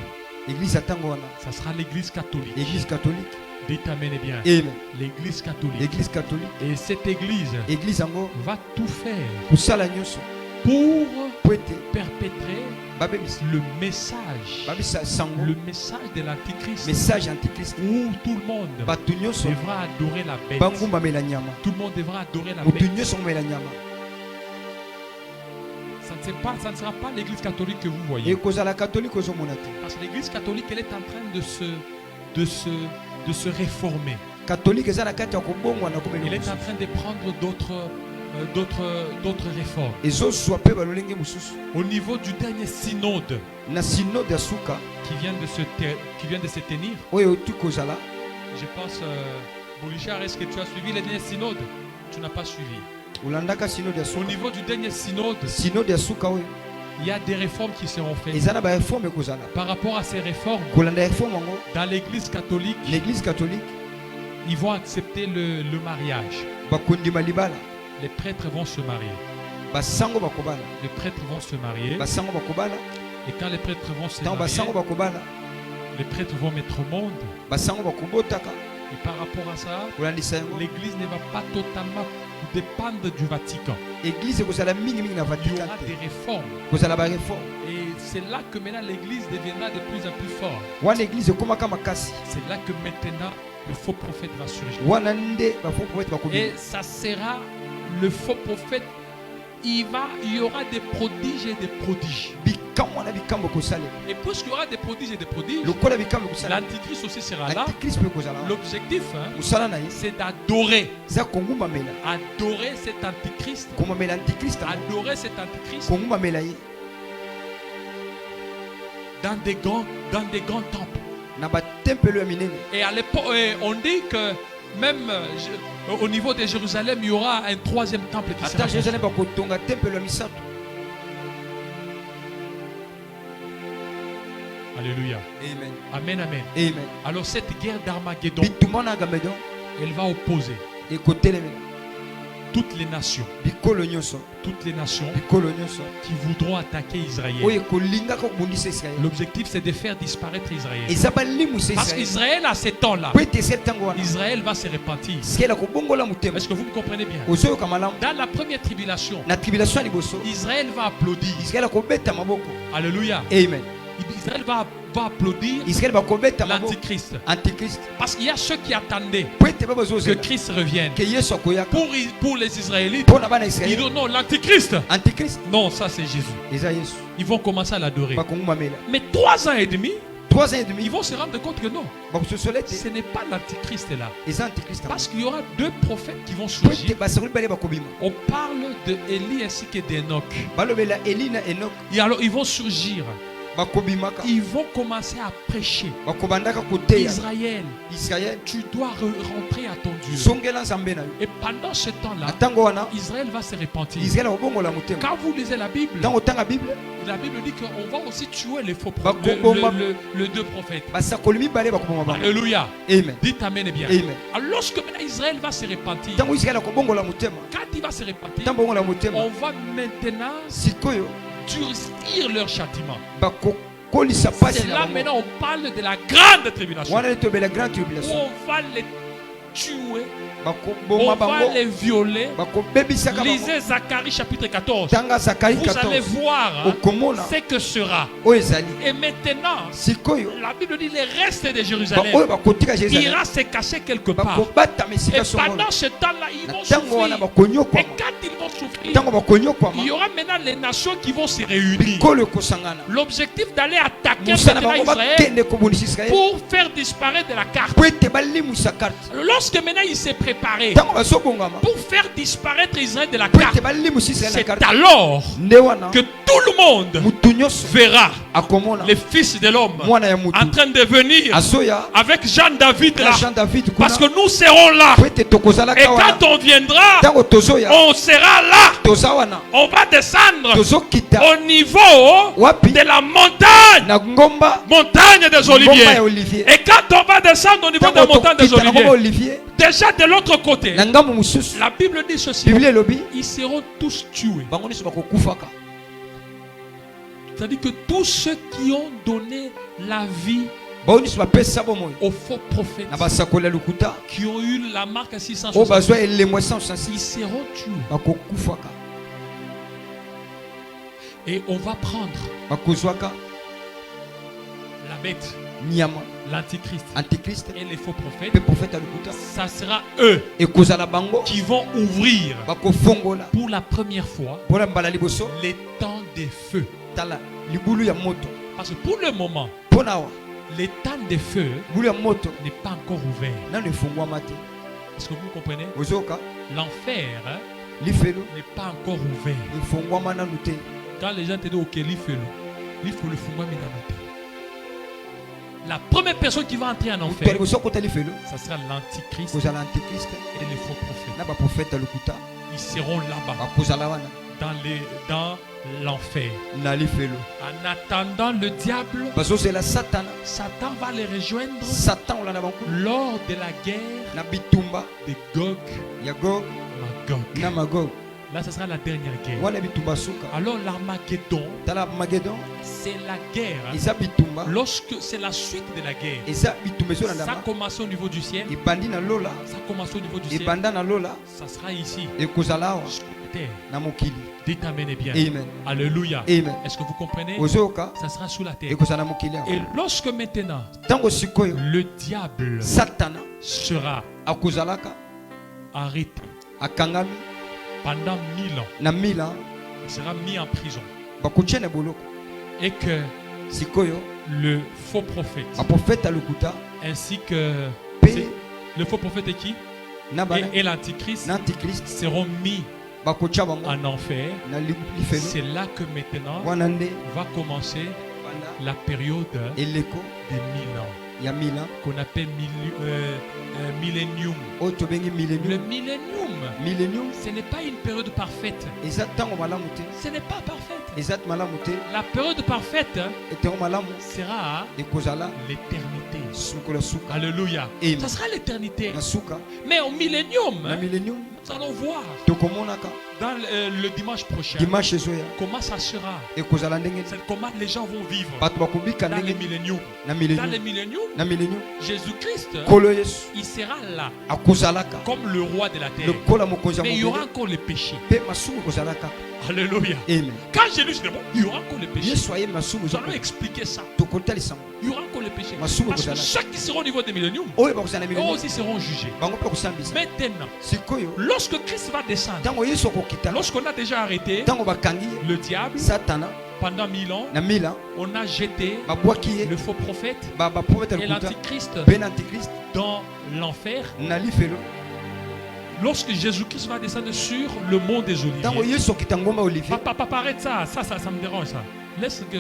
Église ya ntango wana Ça sera l'église catholique. église catholique. Dites amen et bien. Amen. L'église catholique. Église catholique. Et cette église Église yango va tout faire kosala nyonso pour po ete perpétrer babebisa le message. babisa sango Le message de l'antichrist. message antikrist. Où tout le monde Bato nyonso devra adorer la bête. bangumbamela nyama. Tout le monde devra adorer la Motu bête. nyonso ngomela nyama. Ça ne sera pas l'église catholique que vous voyez. ekozala catholique ozomona te. Parce que l'église catholique, elle est en train de se réformer. Catholique eza na kati ya kobongwana Elle est komela. en train de prendre d'autres réformes. ezozwa mpe balolenge mosusu Au niveau du dernier synode na synode ya suka qui vient de se tenir, oyo euti kozala. je pense, Bolichard, est-ce que tu as suivi le dernier synode? Tu n'as pas suivi. olandaka synode ya Au suka. niveau du dernier synode, Synode ya suka oyo il y a des réformes qui seront faites. eza na bareforme ekozala. Par rapport à ces réformes, kolanda réforme yango dans l'église catholique, l'église catholique ils vont accepter le mariage. bakondima libala Les prêtres vont se marier. basango bakobala. Les prêtres vont se marier. basango bakobala. Et quand les prêtres vont se ntango marier, basango bakobala les prêtres vont mettre au monde. basango bakobotaka Et par rapport à ça, kolandisa yango. l'église ne va pas totalement dépendre du Vatican. église ekozala mingimingi na Il y Vatican aura te. des réformes. kozala bareforme Et c'est là que maintenant l'église deviendra de plus en plus forte. wana église ekomaka makasi. C'est là que maintenant le faux prophète va surgir. wana nde bafo prophète bakobima. Et ça sera le faux prophète. Il y aura des prodiges et des prodiges. bikamwa na bikambo kosalema. Et puisqu'il y aura des prodiges et des prodiges, Lokola bikambo kosalema. l'antichrist aussi sera là. Antichrist pe kozala. L'objectif, Musala na ye. c'est d'adorer. Za konguma mela. Adorer cet antichrist. Konguma mela antichrist. Adorer cet antichrist Konguma mela ye. dans des grands temples. Na ba tempelo ya minene. Et à l'époque, on dit que même au niveau de Jérusalem, il y aura un troisième temple qui sera Ata Jérusalem ba kotonga tempelo ya misato. Alléluia. Amen. Amen, amen. Amen. Alors cette guerre d'Armageddon, Bitumana gamedon elle va opposer e kotelema. toutes les nations Bikolo nyonso. qui voudront attaquer Israël. Oye kolinga ko bundisa Israël. L'objectif, c'est de faire disparaître Israël. Eza ba limu se Parce Israël. qu'Israël, à ce temps-là, Pwete septango wana. Israël va se repentir. Skela ko bongola mutema. Est-ce que vous me comprenez bien? Ozoyo kamalam. Dans la première tribulation, Na tribulation liboso. Israël va applaudir. Israël ko beta maboko. Alléluia. Amen. Israël va applaudir Israël va ko beta maboko. l'Antichrist. Antichrist. Parce qu'il y a ceux qui attendaient Pwete baba que zozela. Christ revienne. Que Yesu akoyaka. Pour les Israélites, Pona bana ils Israël. disent non, l'Antichrist. Antichrist. Non, ça c'est Jésus. Eza Yesu. Ils vont commencer à l'adorer. Ba konguma mela. Mais 3 ans et demi, 3 ans et demi. ils vont se rendre compte que non, Ba ko sosolete. ce n'est pas l'Antichrist là. Eza Antichrist. Parce qu'il y aura 2 prophètes qui vont Pwete surgir. ba sakuli bale ba kobima. On parle de Élie ainsi que d'Enoch. Balobela Elina Enoch. Et alors ils vont surgir. Ba kobimaka. Ils vont commencer à prêcher. Ba kobandaka koteya. Israël, Israël. tu dois rentrer à ton Dieu. Zongela nzambe na yo. Et pendant ce temps-là, Atango wana. Israël va se repentir. Israël obongola mutema. Quand vous lisez la Bible, Tango tanga Bible. la Bible dit qu'on va aussi tuer les faux Ba prophètes, koboma. les 2 prophètes. Ba sakoli mibale ba koboma ba. Alléluia. Amen. Dites Amen et bien. Amen. Alors lorsque maintenant Israël va se repentir, Tango Israël akobongola mutema. quand il va se repentir, Tango bongola mutema. on va maintenant Sikoyo durcir leur châtiment. ba kolisa pasi C'est na là bango. maintenant on parle de la grande tribulation. Wana le tobela grande Où tribulation. on va les tuer, Ba on koboma va bango. les violer. Ba kobebisaka bango. Lisez Zacharie chapitre 14. Tanga Zacharie Vous allez 14. voir Okomona. ce que sera. Oyo ezali. Et maintenant, Sikoyo. la Bible dit les restes de Ba Jérusalem oyo ba kotika Jérusalem. ira se cacher quelque Ba part. kobata Et mesika songo. pendant ce temps-là, ils vont Tango wana ba souffrir. konyokwa. Et quand ils vont souffrir, Tango ba konyokwa. il y aura maintenant les nations qui vont se réunir. Kolo kosangana. L'objectif d'aller attaquer Musana maintenant bango ba Israël kende kobundisa Israël. pour faire disparaître de la carte. Pwete balimusa carte. Lorsque maintenant il s'est préparé Tango bazobongama. pour faire disparaître Israël de la Pwete carte, balimusa Israël na c'est carte. alors Nde wana. que tout le monde Mutu nyonso verra akomona. les fils de l'homme Mwana ya mutu. en train de venir Azoya. avec Jean-David là. Jean David kuna. Parce que nous serons là. Pwete tokozala Et kawana. quand on viendra, Tango tozoya. on sera là. Tozawana. On va descendre Tozokita. au niveau Wapi. de la montagne. Na ngomba. Montagne des Ngomba Oliviers. ya Olivier. Et quand on va descendre au niveau de la montagne des tokita na ngomba Oliviers, Olivier. déjà de l'autre côté, Na ngambo mususu. la Bible dit ceci. Biblia elobi. Ils seront tous tués. Bango nyonso bakokufaka. C'est-à-dire que tous ceux qui ont donné la vie Bango nyonso bapesa bomoi. aux faux prophètes, Na basakoli ya lokuta. qui ont eu la marque Oyo 660, bazwa elembo ils 166. seront tués. Bakokufaka. Et on va prendre Bakozwaka. la bête, Nyama. l'antichrist Antichrist. et les faux prophètes. Pe prophète ya lokuta. Ça sera eux Ekozala bango. qui vont ouvrir Bakofongola. pour la première fois Mpona mbala liboso. les temps des feux. Tala. Libulu ya moto. Parce que pour le moment, Mpona awa. les temps des feux Libulu ya moto. n'est pas encore ouvert. Nano efungwama te. Est-ce que vous comprenez? Ozoka. L'enfer Lifelo. n'est pas encore ouvert. Efungwama nanu te. Quand les gens te disent ok, il faut le fumer. La première personne qui va entrer en Moto ya enfer, liboso kota lifelo. ça sera l'antichrist Kozala antichrist. et les faux prophètes. Na baprofète ya lokuta. Ils seront là-bas Bakozala wana. dans l'enfer. Na lifelo. En attendant le diable, Bazozela Satana. Satan va les rejoindre Satan olanda bango. lors de la guerre Na bitumba. de Gog Ya Gog. Magog. Na Magog. Là, ce sera la dernière guerre. Wana bitumba suka. Alors l'Armageddon, Tala Magedon. c'est la guerre. Eza bitumba. Lorsque c'est la suite de la guerre, Eza bitumba ezolanda ça ma. commence au niveau du ciel, Ebandi na lola. ça commence au niveau du ciel, Ebanda na lola. ça sera ici, Ekozala awa. sur la terre. Na mokili. Dites Amen et bien. Amen. Alléluia. Amen. Est-ce que vous comprenez? Ozoka. Ça sera sous la terre. Ekozala na mokili awa. Et lorsque maintenant Tango sikoyo. le diable Satana. sera Akozalaka. arrêté Akangami. pendant 1000 ans, Na 1000 ans. il sera mis en prison. Bakotia na boloko. et que sikoyo le faux prophète baprofeta lokuta ainsi que pe le faux prophète est qui na bana et l'antichrist na antichrist seront mis bakocha bango en enfer. na lifelo C'est là que maintenant wana nde va commencer banda la période eleko des 1000 ans ya mila qu'on appelle millénium. oyo tobengi Le millennium millénium, ce n'est pas une période parfaite. eza ntango malamu te Ce n'est pas parfaite. eza malamu te La période parfaite etango malamu sera ekozala l'éternité. sukula suka Alléluia. Amen. Ça sera l'éternité. na suka Mais au millénium, na millennium nous allons voir tokomonaka dans le dimanche prochain dimanche ezoya comment ça sera. ekozala ndenge nini. Comment les gens vont vivre bato bakobika dans les ndenge milléniums. na Dans les millennium milléniums, na millennium Jésus-Christ, kolo yesu il sera là akozalaka comme le roi de la terre. lokola mokonzi ya Mais il y aura mobele encore les péchés. mpe masumu ekozalaka Alléluia. amen Quand Jésus dit bon, il y aura encore les péchés. yesu aye masumu Nous allons expliquer ça. tokotalisango Il y aura encore les péchés. Masumu Parce que kozala. ceux qui seront au niveau des milléniums, oyo bakozala na eux millennium aussi seront jugés. bango mpe kosambisa Maintenant, sikoyo lorsque Christ va descendre, ntango yesu akokita lorsqu'on a déjà arrêté ntango bakangi ye le diable satana pendant 1000 ans, na mila on a jeté babwaki ye le faux prophète baprofeta et lokuta l'antichrist mpe na antichrist dans l'enfer. na lifelo Lorsque Jésus-Christ va descendre sur le mont des ntango Oliviers, yesu akita ngomba olivier pas arrête ça me dérange ça. Laisse que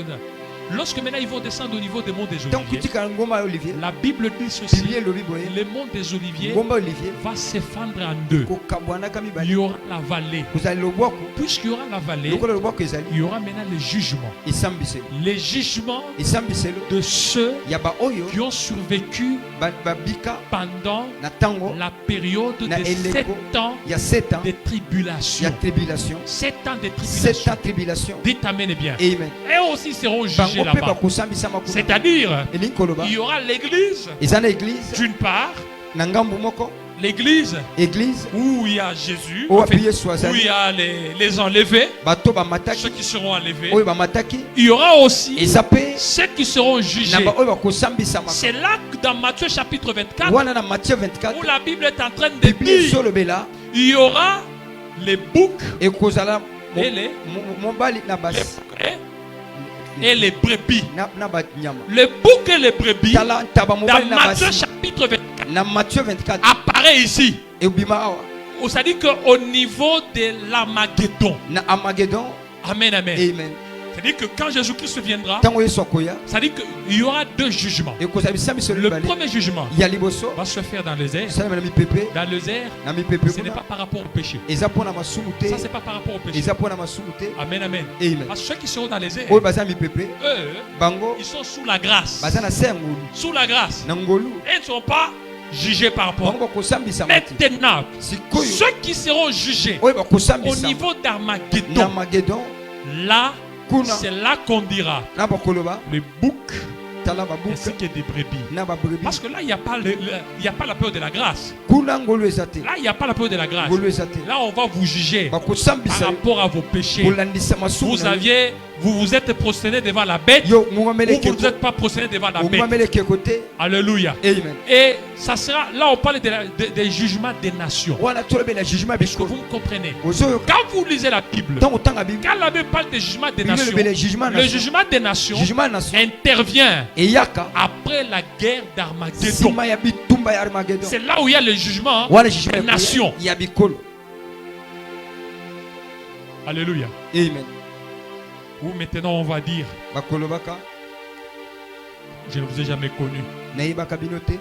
lorsque maintenant ils vont descendre au niveau des monts des ntango Oliviers, kutikala ngomba ya olivier la Bible dit ceci, biblia elobi boye le mont des Oliviers ngomba olivier va s'effondrer en deux. kokabwanaka Il mibale y aura la vallée. kozali lobwako Puisqu'il y aura la vallée, lokola lobwako ezali il y aura maintenant les jugements. esambiselo Les jugements esambiselo de ceux ya baoyo qui ont survécu babika pendant na ntango la période na de eleko 7 ans ya 7 ans de ya tribulation. tribulation 7 ans de 7 ans tribulation. tribulation Dites amen et bien. amen Et aussi seront jugés bango mpe là-bas. bakosambisa makuna C'est-à-dire, elingi koloba il y aura l'église eza na église d'une part, na ngambu moko l'église église où il y a Jésus, oyo en fait, api yesu où il azali y a les enlevés, bato ceux bamataki qui seront enlevés. oyo bamataki Il y aura aussi eza mpe ceux qui seront na jugés. baoyo bakosambisama C'est là que dans Matthieu chapitre 24, wana na Matthieu 24 où la Bible est en train de biblia dire, ezolobela il y aura les boucs ekozala et les, mobali na basi et les brebis. na banyama Les boucs et les brebis, tala ntaba dans mobali na Matthieu basi chapitre 24, na Matthieu 24 apparaît ici. ebima awa C'est-à-dire qu'au niveau de l'Armageddon, na Armageddon amen, amen. amen C'est-à-dire que quand Jésus-Christ viendra, ntango yesu akoya c'est-à-dire qu'il y aura deux jugements. ekozala bisambiselo Le mibale premier jugement ya liboso va se faire dans les airs. esalama na mipepe Dans les airs, na mipepe ce n'est pas kuna par rapport au péché. eza mpo na masumu te Ça, c'est pas par rapport au péché. eza mpo na masumu te Amen, amen. amen Parce que ceux qui seront dans les airs, oyo baza na mipepe eux, bango ils sont sous la grâce. baza na se ya ngolu Sous la grâce. na ngolu Et ils ne sont pas jugés par rapport. bango bakosambisama te Maintenant, sikoyo ceux qui seront jugés oyo au bakosambisama niveau na d'Armageddon, Armageddon là, kuna c'est là qu'on dira na bakoloba les boucs tala ainsi babuka que des brebis. na babrebi Parce que là, il n'y a pas il y a pas la peur de la grâce. kuna ngolu eza te Là, il n'y a pas la peur de la grâce. ngolu eza te Là, on va vous juger par bakosambisa rapport à vos péchés. kolandisa masumu Vous vous êtes prosterné devant la bête yo ou vous ne mungameleke vous êtes pas prosterné devant la bête. mungameleke kote Alléluia. amen Et ça sera, là on parle des jugements des nations. wana tolobela jugement Est-ce que biko vous me comprenez? ozoyo Quand vous lisez la Bible, ntango otanga bible quand la Bible parle des jugements des bible nations, elobela jugement le jugement des nations jugement nation intervient eyaka après la guerre d'Armageddon. nsima ya bitumba ya Armageddon C'est là où il y a le jugement wana jugement des nations. ya bikolo Alléluia. amen Où maintenant on va dire, bakolobaka je ne vous ai jamais connu. nayebaka bino te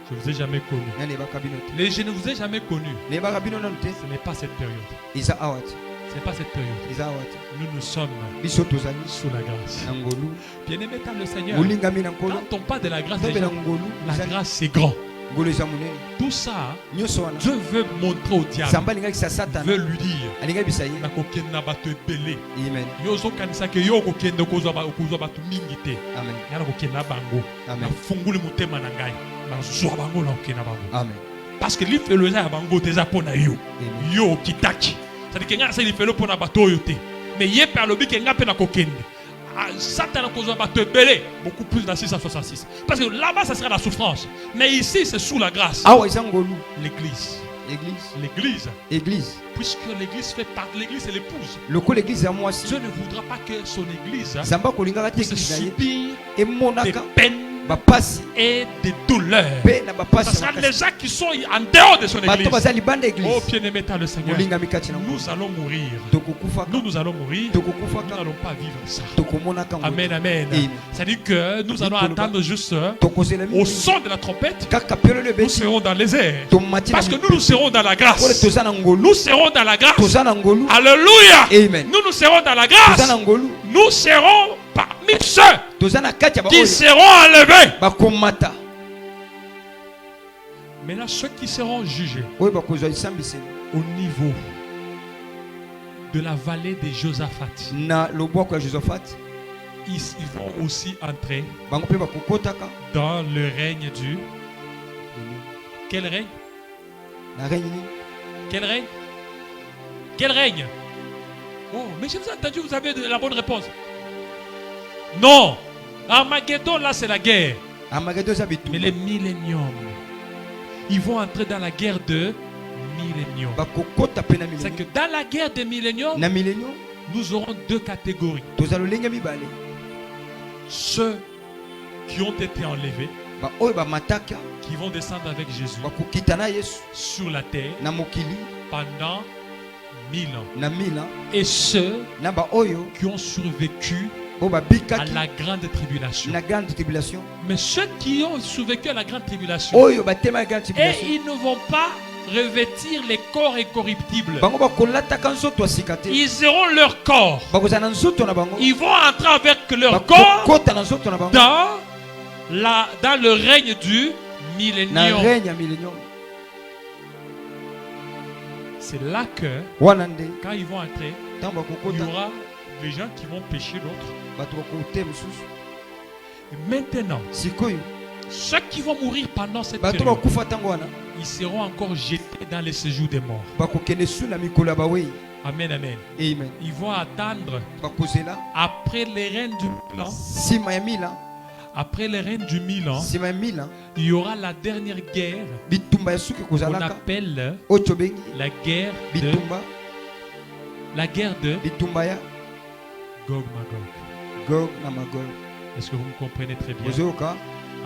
Je ne vous ai jamais connu. nayebaka bino te Les je ne vous ai jamais connu. nayebaka bino nanu te Ce n'est pas cette période. eza awa te Ce n'est pas cette période. eza awa te Nous sommes biso tozali sous la grâce. na ngolu Bien-aimé dans le Seigneur, molingami na nkolo quand on parle de la grâce, tombela déjà, ngolu la grâce c'est grand. ngolu eza monene Tout ça, nyonso wana Dieu veut montrer au diable, nzambe alingakisa veut satana lui dire, alingaki bisa ye nakokende na bato ebele. amen Yo ozokanisa ke yo okokende okozwa bato mingi te. amen Nga nakokende na bango. amen Nafunguli motema na ngai. Nazwa bango na okende na bango. amen Parce que lifelo eza ya bango te eza mpo na yo. amen Yo okitaki. C'est-à-dire que nga nasa lifelo mpo na bato oyo te. Mais ye pe alobi ke nga mpe nakokende. Satan kozwa bato ebele, beaucoup plus dans 666. Parce que là-bas ça sera la souffrance. Mais ici c'est sous la grâce. awa eza ngolu L'église. l'église. Église. Puisque l'église fait partie, l'église est l'épouse. Le coup l'église à moi aussi. Dieu ne voudra pas que son église Zamba kolingaka te puisse église na ye. subir Et des monaka peines bapasi. et des douleurs. Pe na Ce bapasi. sera les gens qui sont en dehors de son Bato église. bazali banda Oh église. bien-aimé dans le Seigneur, Molinga mikati na nous allons mourir. tokokufaka. Nous allons mourir. Tokokufaka. Nous n'allons pas vivre ça. Tokomonaka. Amen, amen. Amen. C'est-à-dire que nous allons attendre juste Tokozela au son de la trompette. kaka piolo le Nous besi. serons dans les airs. Tomati. Parce que nous serons dans la Ole grâce. tozana ngolu. Nous serons dans la grâce. Tozana ngolu. Alléluia. Amen. Nous serons dans la Tozana grâce. ngolu. Nous serons parmi ceux Tozana kati ba qui oyo. seront enlevés. Bakomata. Mais là, ceux qui seront jugés Oyo bakozwa isambiseli. au niveau de la vallée de Josaphat, Na loboko ya Josaphat. ils vont aussi entrer Bango pe bakokotaka. dans le règne du... Quel règne? Na règne. Quel règne? Quel règne? Oh, mais je vous ai entendu, vous avez la bonne réponse. Non. Armageddon, là, c'est la guerre. Amagedo za bitu. Mais les milléniums, ils vont entrer dans la guerre de milléniums. Bakokota pe na C'est que millennium. dans la guerre des milléniums, Na millennium. nous aurons deux catégories. Tozalo lenga mibale. Ceux qui ont été enlevés, Ba oyo ba mataka. qui vont descendre avec Jésus Bakokita na Yesu. sur la terre Na mokili. pendant 1000 ans. Na mila. Et ceux Na ba oyo. qui ont survécu O ba à bikaki. la grande tribulation. Na grande tribulation. Mais ceux qui ont survécu à la grande tribulation, Oyo ba tema grande et tribulation. ils ne vont pas revêtir les corps incorruptibles. Bango bakolataka nzoto asikate. Ils auront leur corps. Bakozana nzoto na bango. Ils vont entrer avec leur corps Bakokota na nzoto na bango. dans le règne du Na millénium. règne ya millennium. C'est là que, Wana nde. quand ils vont entrer, Tant il y bakokota. aura des gens qui vont pécher d'autres. Bato bakote mususu. Et maintenant, Sikoyo. ceux qui vont mourir pendant cette Bato période, bakufa tango wana. ils seront encore jetés dans les séjours des morts. Bakokende su na mikolo ya bawei. Amen, amen. Amen. Ils vont attendre Bakozela. après les règnes du 1000 ans. Sima ya mila. Après les règnes du 1000 ans, Sima ya mila. il y aura la dernière guerre Bitumba ya suki qu'on kozalaka. appelle Ocho bengi. la guerre de Bitumba ya Gog Magog. Gog na Magog. Est-ce que vous me comprenez très bien? Ozoyoka.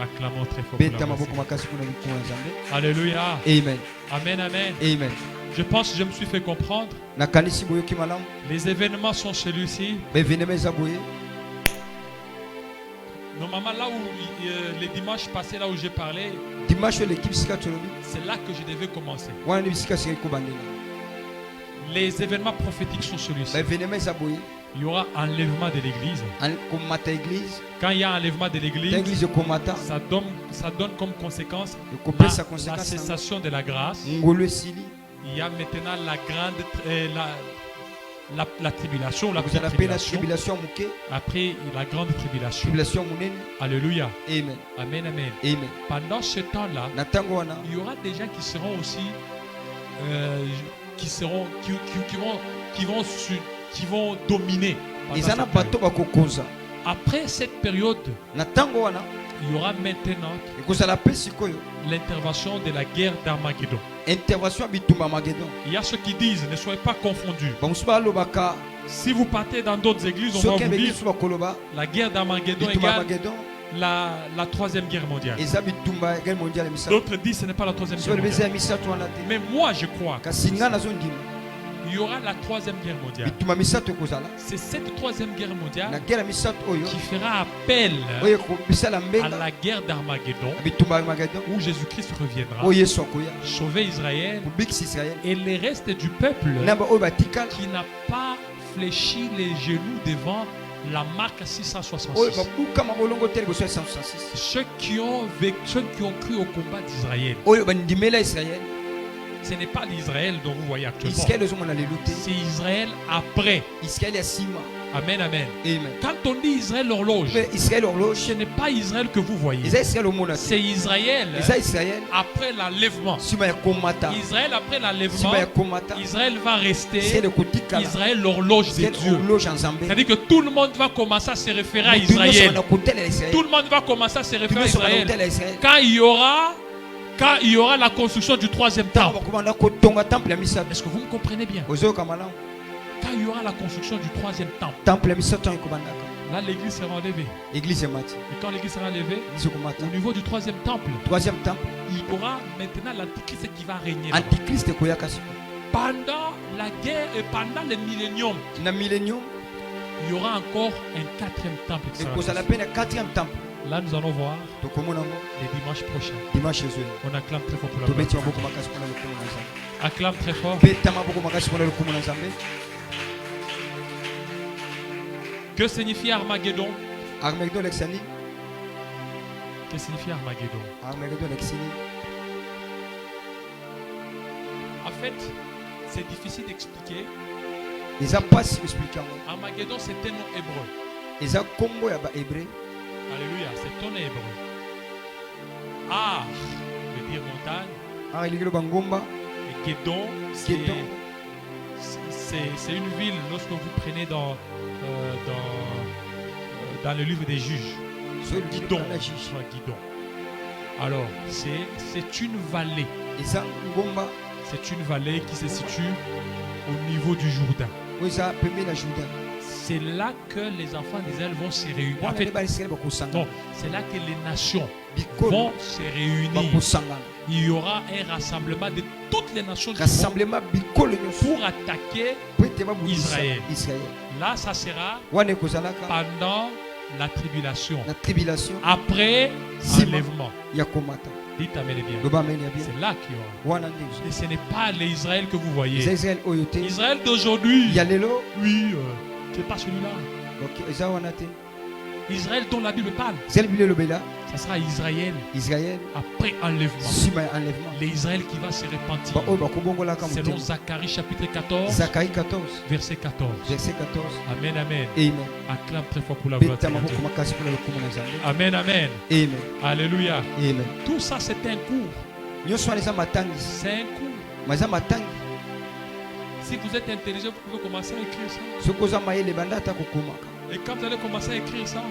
Acclamons très fort. Beta pour la maboko voici. makasi kuna likolo ya Nzambe. Alléluia. Amen. Amen, amen. Amen. Je pense que je me suis fait comprendre. Nakanisi boyoki malamu. Les événements sont celui-ci. Bevenema eza boye. Normalement, là où les dimanches passés, là où j'ai parlé, Dimanche oyo l'équipe sika tolobi. c'est là que je devais commencer. Wana nde bisika sika ekobandela. Les événements prophétiques sont celui-ci. Bevenema eza boye. Il y aura enlèvement de l'église. Komata église. Quand il y a enlèvement de Ta l'église, église ekomata. ça donne comme conséquence Ekopesa la conséquence. cessation de la grâce. Ngolo esili. Il y a maintenant la grande la tribulation, la Vous petite allez appeler la tribulation. tribulation muke. Après la grande tribulation. Tribulation munene. Alléluia. Amen. Amen, amen. Amen. Pendant ce temps-là, Na tango wana. il y aura des gens qui seront aussi qui vont dominer. pendant Ezana cette bato période. bakokonza. Après cette période, Na tango wana. il y aura maintenant Ekozala pe sikoyo. l'intervention de la guerre d'Armageddon. Intervention bitumba Magedon. Il y a ceux qui disent, ne soyez pas confondus. Bamusu balobaka. Si vous partez dans d'autres églises, on va Soki vous dire begisu bakoloba. la guerre d'Armageddon Bitumba égale Magedon. la troisième guerre mondiale. Eza bitumba guerre mondiale misatu. D'autres disent ce n'est pas la troisième So guerre lebeza mondiale. misatu wana te. Mais moi je crois Kasi nga nazondima. qu'il y aura la troisième guerre mondiale. Bitumba misatu ekozala. C'est cette troisième guerre Na mondiale guerre misatu oyo. qui fera appel Oyo ekobisala à mbenga. la guerre d'Armageddon Bitumba Magedon. où Jésus-Christ reviendra, Oyo Yesu akoya. sauver Israël Kubikisa Israël. et les restes du peuple Namba oyo batikala. qui n'a pas fléchi les genoux devant la marque Oyo 666. babuka mabolongo te liboso ya 166. Ceux qui ont cru au combat d'Israël. Oyo bandimela Israël. Ce n'est pas l'Israël dont vous voyez actuellement. Israël ozomona lelo te. C'est Israël après. Israël ya sima. Amen, amen. Amen. Quand on dit Israël horloge, Mais Israël horloge. ce n'est pas Israël que vous voyez. Eza Israël omona te. C'est Israël Eza Israël. après l'enlèvement. Sima ya komata. Israël après l'enlèvement. Sima ya komata. Israël va rester Israël ekotikala. Israël l'horloge de Israël Dieu. horloge en Zambé. C'est-à-dire que tout le monde va commencer à se référer à Israël. Tout le monde va commencer à se référer à Israël. Quand il y aura Quand il y aura la construction du troisième temple. Est-ce Est-ce que vous me comprenez bien? Quand il y aura la construction du troisième temple, là l'église sera enlevée. Et quand l'église sera enlevée, au niveau du troisième temple, il y aura maintenant l'antichrist qui va régner. Pendant la guerre et pendant le millénium, il y aura encore un quatrième temple qui sera construit. Là, nous allons voir les dimanches prochains. On acclame très fort pour la gloire. Acclame très fort. Que signifie Armageddon? Que signifie Armageddon? En fait, c'est difficile d'expliquer. Armageddon, c'est un nom hébreu. Alléluia, c'est un nom hébreu. Ar veut dire montagne. Et Gédon, c'est une ville lorsque vous prenez dans le livre des juges. Guidon. Guidon. Alors, c'est une vallée. C'est une vallée qui se situe au niveau du Jourdain. C'est là que les enfants d'Israël vont se réunir. En fait, non, c'est là que les nations vont se réunir. Il y aura un rassemblement de toutes les nations du monde pour attaquer Israël. Là, ça sera pendant la tribulation. Après l'enlèvement. Dites amen bien. C'est là qu'il y aura. Et ce n'est pas l'Israël que vous voyez. Israël d'aujourd'hui. Oui, c'est pas celui-là. Israël dont la Bible parle. Ça sera Israël. Après enlèvement. L'Israël qui va se repentir. Selon Zacharie chapitre 14. Verset 14. Amen, amen. Acclame très fort pour la gloire de Dieu. Amen, amen. Alléluia. Tout ça c'est un cours. C'est un cours. Si vous êtes intelligent, vous pouvez commencer à écrire ça. Et quand vous allez commencer à écrire ça,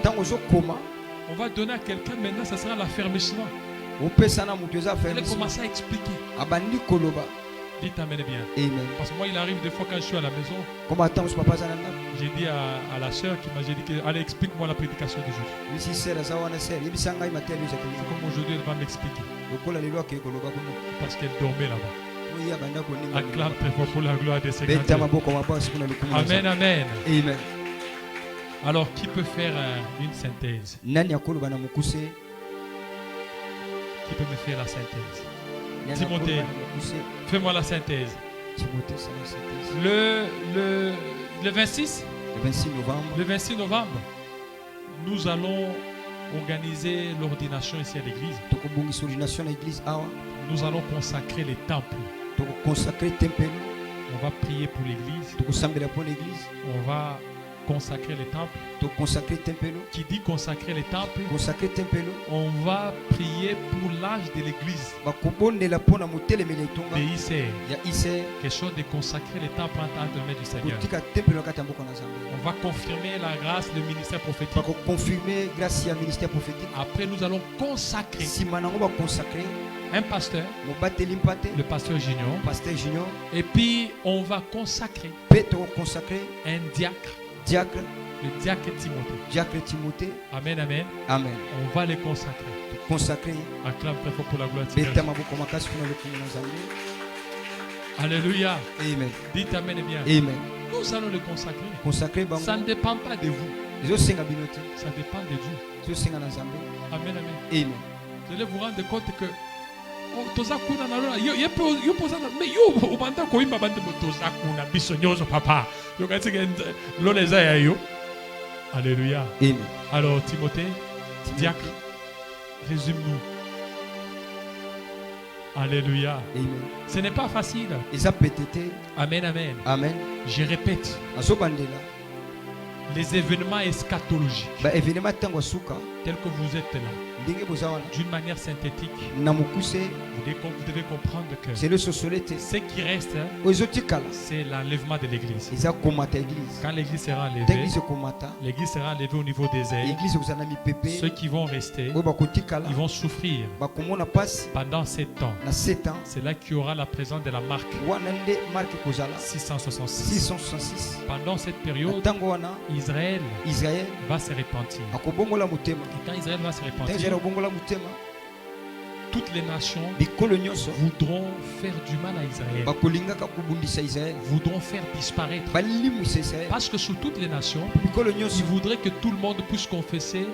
on va donner à quelqu'un maintenant, ça sera l'affermissement. Vous allez commencer à expliquer. Dites amen bien. Parce que moi, il arrive des fois quand je suis à la maison. J'ai dit à la soeur qui m'a dit allez, explique-moi la prédication d'aujourd'hui. C'est comme aujourd'hui, elle va m'expliquer. Parce qu'elle dormait là-bas. Acclame très fort pour la gloire de Seigneur. Amen, amen. Alors, qui peut faire une synthèse? Qui peut me faire la synthèse? Timothée, fais-moi la synthèse. Le 26 novembre, nous allons organiser l'ordination ici à l'église. Nous allons consacrer les temples. On va prier pour l'église. On va consacrer les temples. Qui dit consacrer les temples, on va prier pour l'âge de l'église. Quelque chose de consacrer les temples entre les mains du Seigneur. On va confirmer la grâce, le ministère prophétique. Après, nous allons consacrer un pasteur, le pasteur Junior. Et puis, on va consacrer un diacre. Le diacre Timothée. Amen, amen. On va les consacrer. Acclame très fort pour la gloire de Dieu. Alléluia. Dites amen et bien. Nous allons les consacrer. Ça ne dépend pas de vous. Ça dépend de Dieu. Amen, amen. Vous allez vous rendre compte que Alléluia. Alors Timothée, diacre, résume-nous. Alléluia. Ce n'est pas facile. Amen, amen. Je répète. Les événements eschatologiques tel que vous êtes là, ndenge boza wana d'une manière synthétique, na mokuse vous devez comprendre que c'est le sosole te ce qui reste, oyo ezotikala c'est l'enlèvement de l'église. eza komata église Quand l'église sera ta enlevée, église ekomata l'église sera enlevée au niveau des airs. église ekozala na mipepe Ceux qui vont rester, oyo bakotikala ils vont souffrir bakomona pasi pendant 7 ans. na 7 ans C'est là qu'il y aura la présence de la marque wana nde marke ekozala 666. 666 Pendant cette na période, ntango wana Israël israel va se repentir. akobongola motema Et quand Israël va se ntango repentir, israel akobongola motema toutes les nations bikolo nyonso voudront faire du mal à Israël, bakolingaka kobundisa israel voudront faire disparaître. balimwisa israel Parce que sur toutes les nations, bikolo ils nyonso voudraient que tout le monde puisse confesser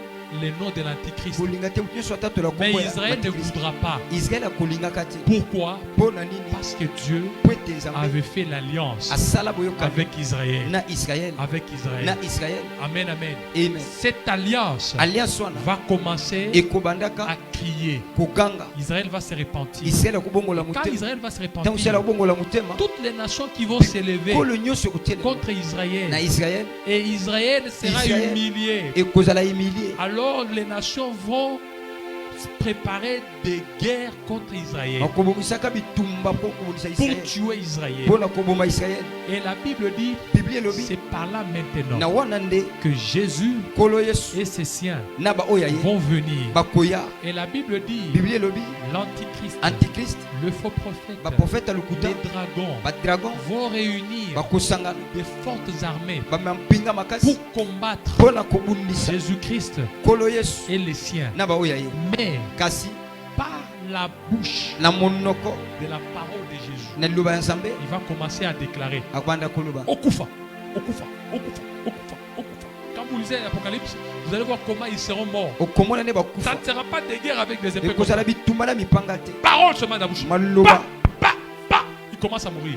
le nom de l'Antichrist. kolinga te nyonso atatola Mais kombo ya Israël ne Antichrist. voudra pas. israel akolingaka te Pourquoi? mpo na nini Parce que Dieu po ete nzambe avait fait l'alliance asala boyokani avec Israël. na israel Avec na Israël. israel Amen, amen. amen Cette alliance alliance wana va commencer ekobandaka à crier. koganga Israël va se repentir. israel akobongola Quand motema Israël va se ntango israel repentir, akobongola motema toutes les nations qui vont s'élever kolo nyonso ekotelema contre na Israël, israel et Israël sera Israël humilié. ekozala humilie Alors les nations vont préparer des guerres contre Israël bakobongisaka bitumba mpo kobundisa pour israel tuer Israël. mpo na koboma israel Et la Bible dit, biblia elobi c'est par là na maintenant wana nde que Jésus kolo yesu et ses siens na baoyo ya ye vont venir. bakoya Et la Bible dit, biblia elobi l'Antichrist, antichrist le faux prophète, baprofete lokuta les dragons badragon vont réunir bakosangana des fortes armées bamampinga makasi pour combattre mpo na kobundisa Jésus-Christ kolo yesu et les siens. na baoyo ya ye Mais kasi par la bouche na monoko de la parole de Jésus, na liloba ya nzambe il va commencer à déclarer akobanda koloba Okufa, Okufa, Okufa, Okufa, Okufa. Quand vous lisez l'Apocalypse, vous allez voir comment ils seront morts. okomona nde Ça bakufa ne sera pas des guerres avec des épées. Comme ekozala ça. bitumba na mipanga te Parole seulement dans la bouche. maloba Il commence à mourir.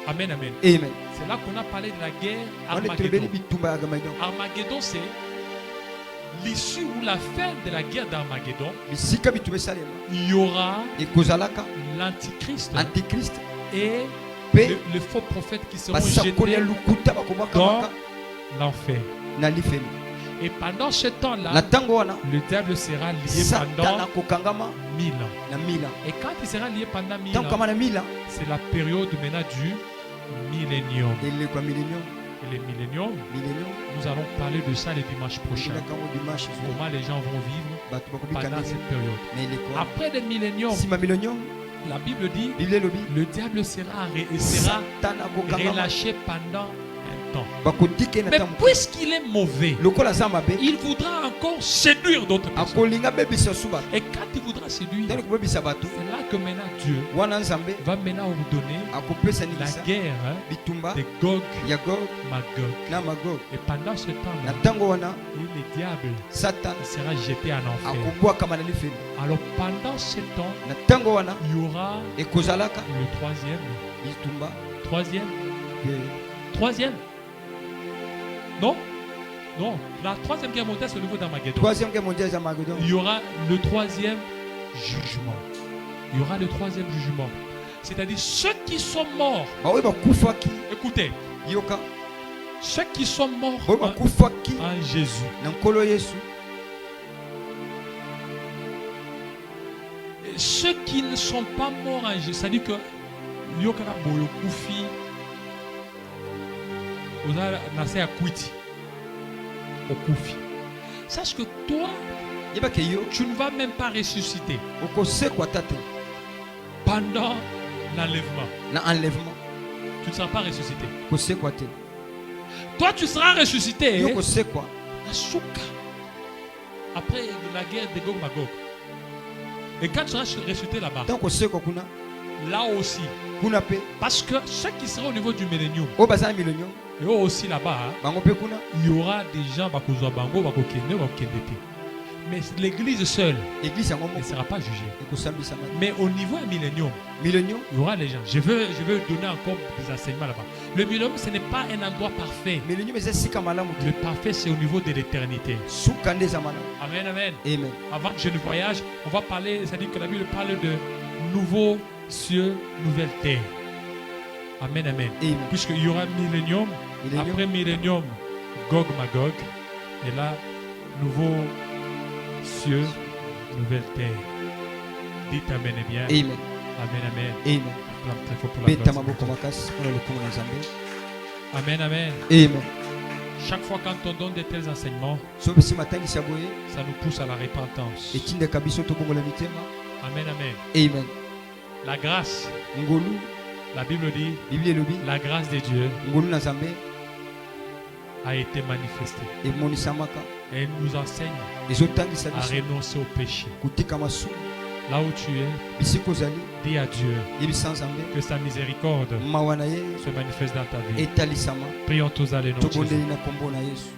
Amen, amen. amen C'est là qu'on a parlé de la guerre wana tolobeli Armageddon. bitumba ya Armageddon Armageddon, c'est l'issue ou la fin de la guerre d'Armageddon. bisika bitumba esalema Il y aura ekozalaka l'Antichrist antichrist et mpe le faux prophète qui seront basakoli ya jetés lukuta dans bakomwakamaka l'enfer. na lifeli Et pendant ce na temps-là, ntango wana le diable sera lié satana pendant akokangama 1000 ans. na 1000 ans Et quand il sera lié pendant 1000 ntango ans, kama na 1000 ans c'est la période maintenant du millénium. elekwa millénium Et le millénium, millénium nous allons parler de ça le dimanche prochain. elaka ngo dimanche zo Comment les gens vont vivre bato bakobika pendant ndenge cette période. na elekwa Après le millénium, nsima millénium la Bible dit biblia elobi le diable sera satana akokangama relâché pendant un temps. bakotika ye na Mais ntango puisqu'il est mauvais, lokola aza mabe il voudra encore séduire d'autres personnes. akolinga bebisa su bato Et quand il voudra séduire, tani kobebisa bato c'est là que maintenant Dieu wana nzambe va maintenant vous donner akopesa la ningisa guerre bitumba de Gog, ya gog Magog. na magog Et pendant ce na temps-là, ntango wana le diable satana sera jeté en enfer. akobwakama na lifeli Alors pendant ce temps, na ntango wana il y aura ekozalaka le troisième, bitumba troisième. Non, non. La troisième guerre mondiale, c'est au niveau d'Armageddon. troisième guerre mondiale ya Armageddon Il y aura le troisième jugement. Il y aura le troisième jugement. C'est-à-dire ceux qui sont morts. baoyo bakufaki Écoutez, yoka ceux qui sont morts baoyo bakufaki en Jésus. na nkolo yesu Et ceux qui ne sont pas morts en Jésus, c'est-à-dire que yokaka boyo kufi oza nase ya kwiti okufi. Sache que toi, yebake yo tu ne vas même pas ressusciter okosekwa ta te pendant l'enlèvement. na enlèvement Tu ne seras pas ressuscité. kosekwa te Toi, tu seras ressuscité yo kosekwa à Souka. Après la guerre de Gog Magog. Et quand tu seras ressuscité là-bas, ntango kosekwa kuna là aussi, kuna mpe parce que ceux qui seront au niveau du millénium, oyo baza na milonium et eux aussi là-bas, bango mpe kuna il y aura des gens bakozwa bango bakokende bakokende te. Mais l'église seule église yango ne moko sera pas jugée. ekosambisama Mais au niveau du millénium, milonium il y aura les gens. Je veux donner encore des enseignements là-bas. Le millénium, ce n'est pas un endroit parfait. milonium eza esika malamu Le te parfait, c'est au niveau de l'éternité. suka nde eza malamu Amen, amen. amen Avant que je ne voyage, on va parler, c'est-à-dire que la Bible parle de nouveaux cieux, nouvelle terre. Amen, amen. amen Puisqu'il y aura millénium, millennium après millénium, Gog Magog, et là, nouveaux cieux, nouvelle terre. Dites Amen et bien. Amen. Amen, Amen. Amen. Acclame très fort pour la Beta gloire. maboko makasi mpona lokumu na Nzambe. Amen, Amen. Amen. Chaque fois quand on donne de tels enseignements, Soki esi matangisi ya boye ça nous pousse à la repentance. etindaka biso tobongola mitema. Amen, Amen. Amen. La grâce, Ngolu, la Bible dit, Biblia elobi la grâce de Dieu ngolu na Nzambe a été manifestée. emonisamaka Et elle nous enseigne ezotangisa à biso renoncer au péché. kotika masumu. Là où tu es, Bisika ozali dis à Dieu yebisa Nzambe que sa miséricorde mawa na ye se manifeste dans ta vie. etalisama. Prions tous dans le nom de Jésus. Tobondeli na kombo na Yesu.